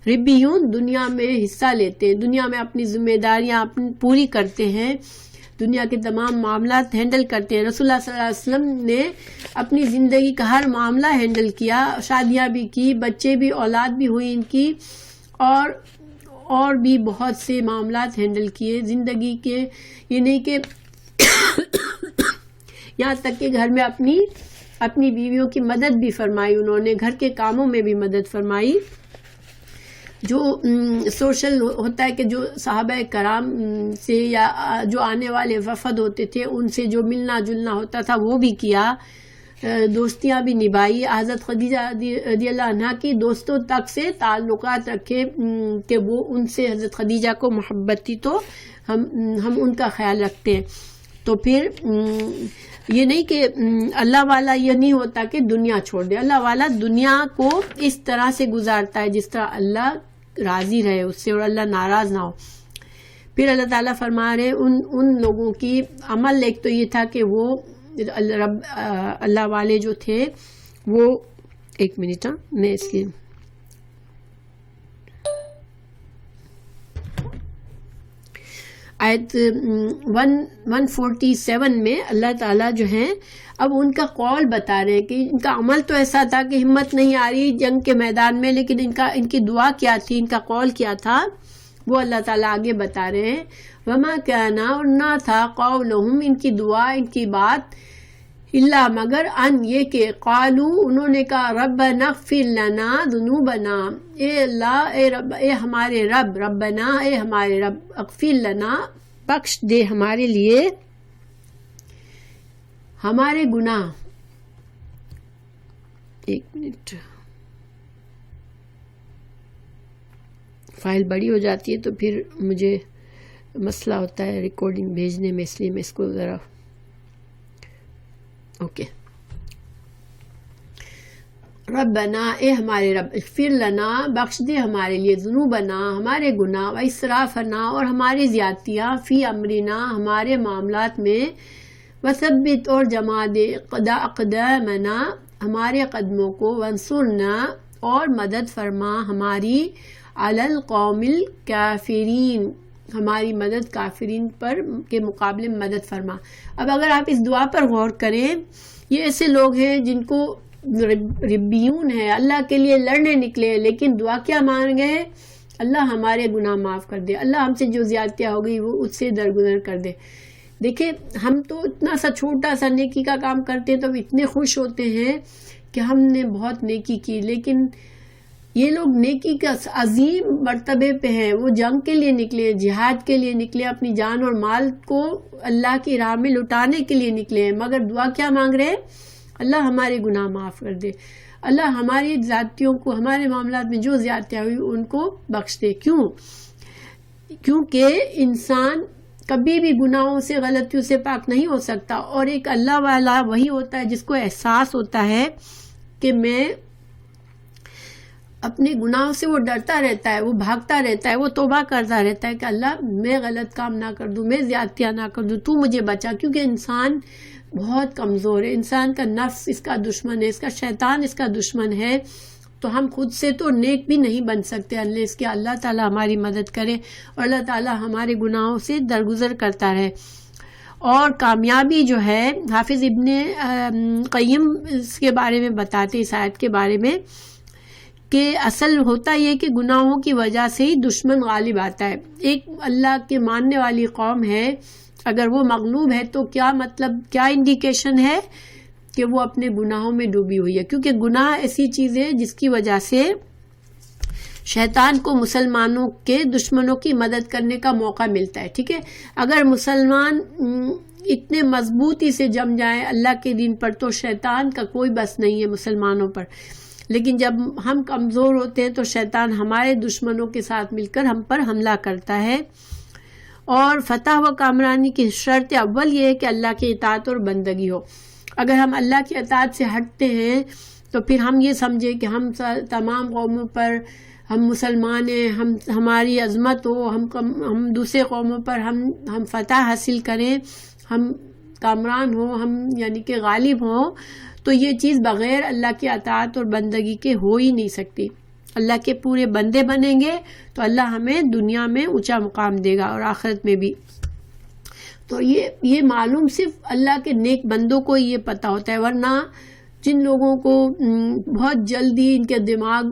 ربیون دنیا میں حصہ لیتے ہیں، دنیا میں اپنی ذمہ داریاں پوری کرتے ہیں، دنیا کے تمام معاملات ہینڈل کرتے ہیں. رسول اللہ صلی اللہ علیہ وسلم نے اپنی زندگی کا ہر معاملہ ہینڈل کیا، شادیاں بھی کی، بچے بھی، اولاد بھی ہوئی ان کی، اور بھی بہت سے معاملات ہینڈل کیے زندگی کے. یہ نہیں کہ یہاں تک کہ گھر میں اپنی بیویوں کی مدد بھی فرمائی، انہوں نے گھر کے کاموں میں بھی مدد فرمائی. جو سوشل ہوتا ہے کہ جو صحابہ کرام سے یا جو آنے والے وفد ہوتے تھے ان سے جو ملنا جلنا ہوتا تھا وہ بھی کیا، دوستیاں بھی نبھائی. حضرت خدیجہ رضی اللہ عنہا کی دوستوں تک سے تعلقات رکھے کہ وہ ان سے حضرت خدیجہ کو محبت تھی تو ہم ان کا خیال رکھتے ہیں. تو پھر یہ نہیں کہ اللہ والا یہ نہیں ہوتا کہ دنیا چھوڑ دے. اللہ والا دنیا کو اس طرح سے گزارتا ہے جس طرح اللہ راضی رہے اس سے اور اللہ ناراض نہ ہو. پھر اللہ تعالیٰ فرما رہے ان لوگوں کی عمل ایک تو یہ تھا کہ وہ اللہ والے جو تھے وہ ایک منٹ میں اس کی آیت 147 میں اللہ تعالیٰ جو ہیں اب ان کا قول بتا رہے ہیں کہ ان کا عمل تو ایسا تھا کہ ہمت نہیں آ رہی جنگ کے میدان میں، لیکن ان کی دعا کیا تھی، ان کا قول کیا تھا، وہ اللہ تعالیٰ آگے بتا رہے ہیں. وما کان، اور نہ تھا، قولہم، ان کی دعا، ان کی بات، الا مگر، ان یہ کہ قالو، انہوں نے کہا، ربنا اغفر لنا ذنوبنا، اے اللہ، اے رب، اے ہمارے رب، ربنا، اے ہمارے رب، اغفر لنا، بخش دے ہمارے لیے ہمارے گناہ. ایک منٹ، فائل بڑی ہو جاتی ہے تو پھر مجھے مسئلہ ہوتا ہے ریکارڈنگ بھیجنے میں، اس لیے میں اس کو ذرا اوکے. ربنا، اے ہمارے رب، اغفر لنا، بخش دے ہمارے لیے، ذنوبنا، ہمارے گناہ، و اسرافنا، اور ہماری زیادتیاں، فی امرنا، ہمارے معاملات میں، وثبت، اور جما دے، اقدامنا، ہمارے قدموں کو، وانصرنا، اور مدد فرما ہماری، علی القوم الکافرین، ہماری مدد کافرین پر کے مقابلے میں مدد فرما. اب اگر آپ اس دعا پر غور کریں، یہ ایسے لوگ ہیں جن کو ربیون ہے، اللہ کے لیے لڑنے نکلے ہیں، لیکن دعا کیا مانگ گئے؟ اللہ ہمارے گناہ معاف کر دے، اللہ ہم سے جو زیادتیاں ہو گئی وہ اس سے درگزر کر دے. دیکھیں ہم تو اتنا سا چھوٹا سا نیکی کا کام کرتے ہیں تو ہم اتنے خوش ہوتے ہیں کہ ہم نے بہت نیکی کی، لیکن یہ لوگ نیکی کا عظیم مرتبے پہ ہیں. وہ جنگ کے لیے نکلے، جہاد کے لیے نکلے، اپنی جان اور مال کو اللہ کی راہ میں لٹانے کے لیے نکلے ہیں، مگر دعا کیا مانگ رہے ہیں؟ اللہ ہمارے گناہ معاف کر دے، اللہ ہماری زیادتیوں کو، ہمارے معاملات میں جو زیادتیاں ہوئی ان کو بخش دے. کیونکہ انسان کبھی بھی گناہوں سے، غلطیوں سے پاک نہیں ہو سکتا، اور ایک اللہ والا وہی ہوتا ہے جس کو احساس ہوتا ہے کہ میں اپنے گناہوں سے، وہ ڈرتا رہتا ہے، وہ بھاگتا رہتا ہے، وہ توبہ کرتا رہتا ہے کہ اللہ میں غلط کام نہ کر دوں، میں زیادتیاں نہ کر دوں، تو مجھے بچا. کیونکہ انسان بہت کمزور ہے، انسان کا نفس اس کا دشمن ہے، اس کا شیطان اس کا دشمن ہے. تو ہم خود سے تو نیک بھی نہیں بن سکتے اللہ اس کے اللہ تعالیٰ ہماری مدد کرے اور اللہ تعالیٰ ہمارے گناہوں سے درگزر کرتا رہے. اور کامیابی جو ہے، حافظ ابن قیم اس کے بارے میں بتاتے اس آیت کے بارے میں کہ اصل ہوتا یہ کہ گناہوں کی وجہ سے ہی دشمن غالب آتا ہے. ایک اللہ کے ماننے والی قوم ہے، اگر وہ مغلوب ہے تو کیا مطلب، کیا انڈیکیشن ہے کہ وہ اپنے گناہوں میں ڈوبی ہوئی ہے. کیونکہ گناہ ایسی چیز ہے جس کی وجہ سے شیطان کو مسلمانوں کے دشمنوں کی مدد کرنے کا موقع ملتا ہے. ٹھیک ہے، اگر مسلمان اتنے مضبوطی سے جم جائیں اللہ کے دین پر تو شیطان کا کوئی بس نہیں ہے مسلمانوں پر. لیکن جب ہم کمزور ہوتے ہیں تو شیطان ہمارے دشمنوں کے ساتھ مل کر ہم پر حملہ کرتا ہے. اور فتح و کامرانی کی شرط اول یہ ہے کہ اللہ کی اطاعت اور بندگی ہو. اگر ہم اللہ کی اطاعت سے ہٹتے ہیں تو پھر ہم یہ سمجھیں کہ ہم تمام قوموں پر ہم مسلمان ہیں، ہماری عظمت ہو، ہم دوسرے قوموں پر ہم فتح حاصل کریں، ہم کامران ہوں، ہم یعنی کہ غالب ہوں. تو یہ چیز بغیر اللہ کی اطاعت اور بندگی کے ہو ہی نہیں سکتی. اللہ کے پورے بندے بنیں گے تو اللہ ہمیں دنیا میں اونچا مقام دے گا اور آخرت میں بھی. تو یہ معلوم صرف اللہ کے نیک بندوں کو یہ پتہ ہوتا ہے، ورنہ جن لوگوں کو بہت جلدی ان کے دماغ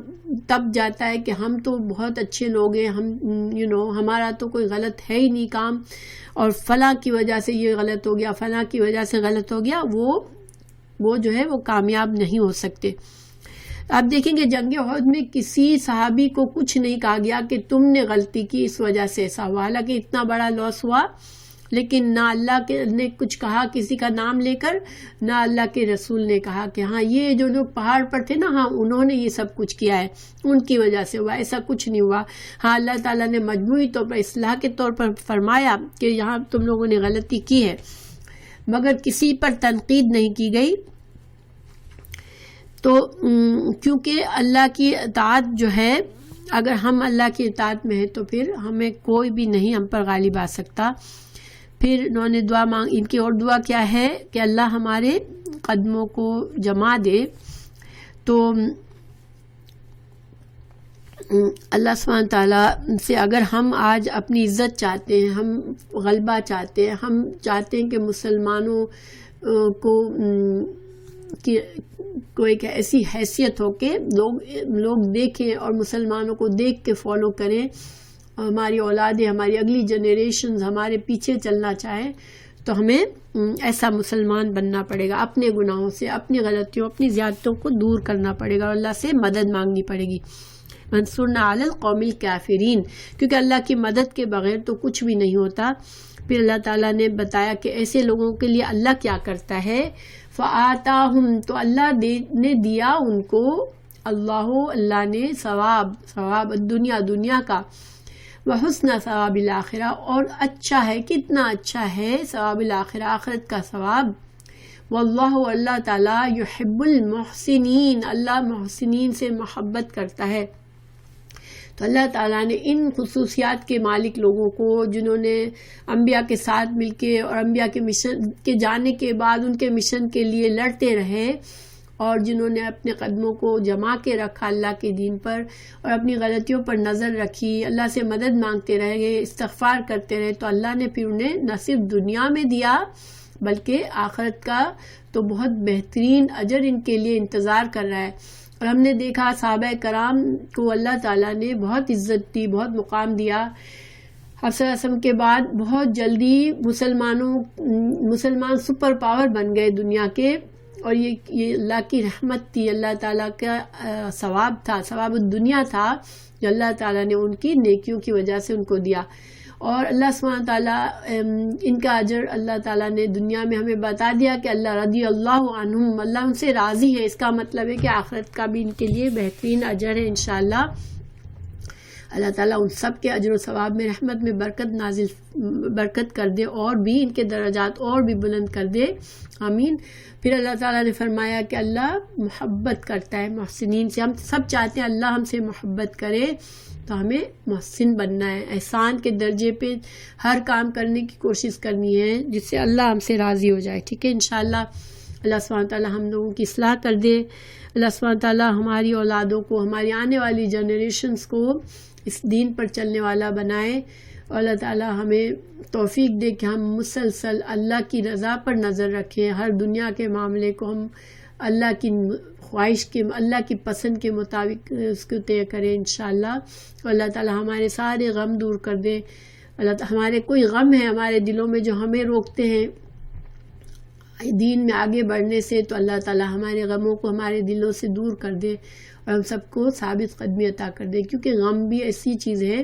تب جاتا ہے کہ ہم تو بہت اچھے لوگ ہیں، ہم ہمارا تو کوئی غلط ہے ہی نہیں کام، اور فلاں کی وجہ سے یہ غلط ہو گیا، فلاں کی وجہ سے غلط ہو گیا، وہ جو ہے وہ کامیاب نہیں ہو سکتے۔ آپ دیکھیں گے جنگ احد میں کسی صحابی کو کچھ نہیں کہا گیا کہ تم نے غلطی کی اس وجہ سے ایسا ہوا، حالانکہ اتنا بڑا لاس ہوا، لیکن نہ اللہ نے کچھ کہا کسی کا نام لے کر، نہ اللہ کے رسول نے کہا کہ ہاں یہ جو لوگ پہاڑ پر تھے نا، ہاں انہوں نے یہ سب کچھ کیا ہے، ان کی وجہ سے ہوا، ایسا کچھ نہیں ہوا۔ ہاں اللہ تعالیٰ نے مجموعی طور پر اصلاح کے طور پر فرمایا کہ یہاں تم لوگوں نے غلطی کی ہے، مگر کسی پر تنقید نہیں کی گئی۔ تو کیونکہ اللہ کی اطاعت جو ہے، اگر ہم اللہ کی اطاعت میں ہیں تو پھر ہمیں کوئی بھی نہیں ہم پر غالب آ سکتا۔ پھر انہوں نے دعا مانگ، ان کی اور دعا کیا ہے کہ اللہ ہمارے قدموں کو جما دے۔ تو اللہ سبحانہ تعالیٰ سے اگر ہم آج اپنی عزت چاہتے ہیں، ہم غلبہ چاہتے ہیں، ہم چاہتے ہیں کہ مسلمانوں کو ایک ایسی حیثیت ہو کہ لوگ دیکھیں اور مسلمانوں کو دیکھ کے فالو کریں، ہماری اولادیں، ہماری اگلی جنریشنز ہمارے پیچھے چلنا چاہیں، تو ہمیں ایسا مسلمان بننا پڑے گا، اپنے گناہوں سے، اپنی غلطیوں، اپنی زیادتیوں کو دور کرنا پڑے گا، اور اللہ سے مدد مانگنی پڑے گی۔ منصورنا علی القوم الکافرین، کیونکہ اللہ کی مدد کے بغیر تو کچھ بھی نہیں ہوتا۔ پھر اللہ تعالیٰ نے بتایا کہ ایسے لوگوں کے لیے اللہ کیا کرتا ہے، فآتاہم، تو اللہ نے دیا ان کو، اللہ نے ثواب دنیا کا، وحسن ثواب الآخرہ، اور اچھا ہے، کتنا اچھا ہے ثواب الآخرہ، آخرت کا ثواب۔ واللہ، اللہ تعالیٰ، یحب المحسنین، اللہ محسنین سے محبت کرتا ہے۔ تو اللہ تعالیٰ نے ان خصوصیات کے مالک لوگوں کو، جنہوں نے انبیاء کے ساتھ مل کے اور انبیاء کے مشن کے جانے کے بعد ان کے مشن کے لیے لڑتے رہے، اور جنہوں نے اپنے قدموں کو جما کے رکھا اللہ کے دین پر، اور اپنی غلطیوں پر نظر رکھی، اللہ سے مدد مانگتے رہے، استغفار کرتے رہے، تو اللہ نے پھر انہیں نہ صرف دنیا میں دیا بلکہ آخرت کا تو بہت بہترین اجر ان کے لیے انتظار کر رہا ہے۔ اور ہم نے دیکھا صحابہ کرام کو اللہ تعالیٰ نے بہت عزت دی، بہت مقام دیا۔ آپ صلی اللہ علیہ وسلم کے بعد بہت جلدی مسلمان سپر پاور بن گئے دنیا کے، اور یہ اللہ کی رحمت تھی، اللہ تعالیٰ کا ثواب تھا، ثواب الدنیا تھا، جو اللہ تعالیٰ نے ان کی نیکیوں کی وجہ سے ان کو دیا۔ اور اللہ سبحانہ تعالیٰ ان کا اجر اللہ تعالیٰ نے دنیا میں ہمیں بتا دیا کہ اللہ رضی اللہ عنہم، اللہ ان سے راضی ہے۔ اس کا مطلب ہے کہ آخرت کا بھی ان کے لیے بہترین اجر ہے انشاءاللہ۔ اللہ تعالیٰ ان سب کے اجر و ثواب میں، رحمت میں برکت کر دے، اور بھی ان کے درجات اور بھی بلند کر دے، آمین۔ پھر اللہ تعالیٰ نے فرمایا کہ اللہ محبت کرتا ہے محسنین سے۔ ہم سب چاہتے ہیں اللہ ہم سے محبت کرے، تو ہمیں محسن بننا ہے، احسان کے درجے پہ ہر کام کرنے کی کوشش کرنی ہے جس سے اللہ ہم سے راضی ہو جائے، ٹھیک ہے انشاءاللہ۔ اللہ سبحانہ تعالیٰ ہم لوگوں کی اصلاح کر دے، اللہ سبحانہ تعالیٰ ہماری اولادوں کو، ہماری آنے والی جنریشنز کو اس دین پر چلنے والا بنائے، اور اللہ تعالیٰ ہمیں توفیق دے کہ ہم مسلسل اللہ کی رضا پر نظر رکھیں، ہر دنیا کے معاملے کو ہم اللہ کی خواہش کے، اللہ کی پسند کے مطابق اس کو طے کریں انشاءاللہ۔ اور اللہ تعالیٰ ہمارے سارے غم دور کر دے۔ اللہ تعالیٰ ہمارے کوئی غم ہے ہمارے دلوں میں جو ہمیں روکتے ہیں دین میں آگے بڑھنے سے، تو اللہ تعالیٰ ہمارے غموں کو ہمارے دلوں سے دور کر دے، اور ہم سب کو ثابت قدمی عطا کر دے، کیونکہ غم بھی ایسی چیز ہے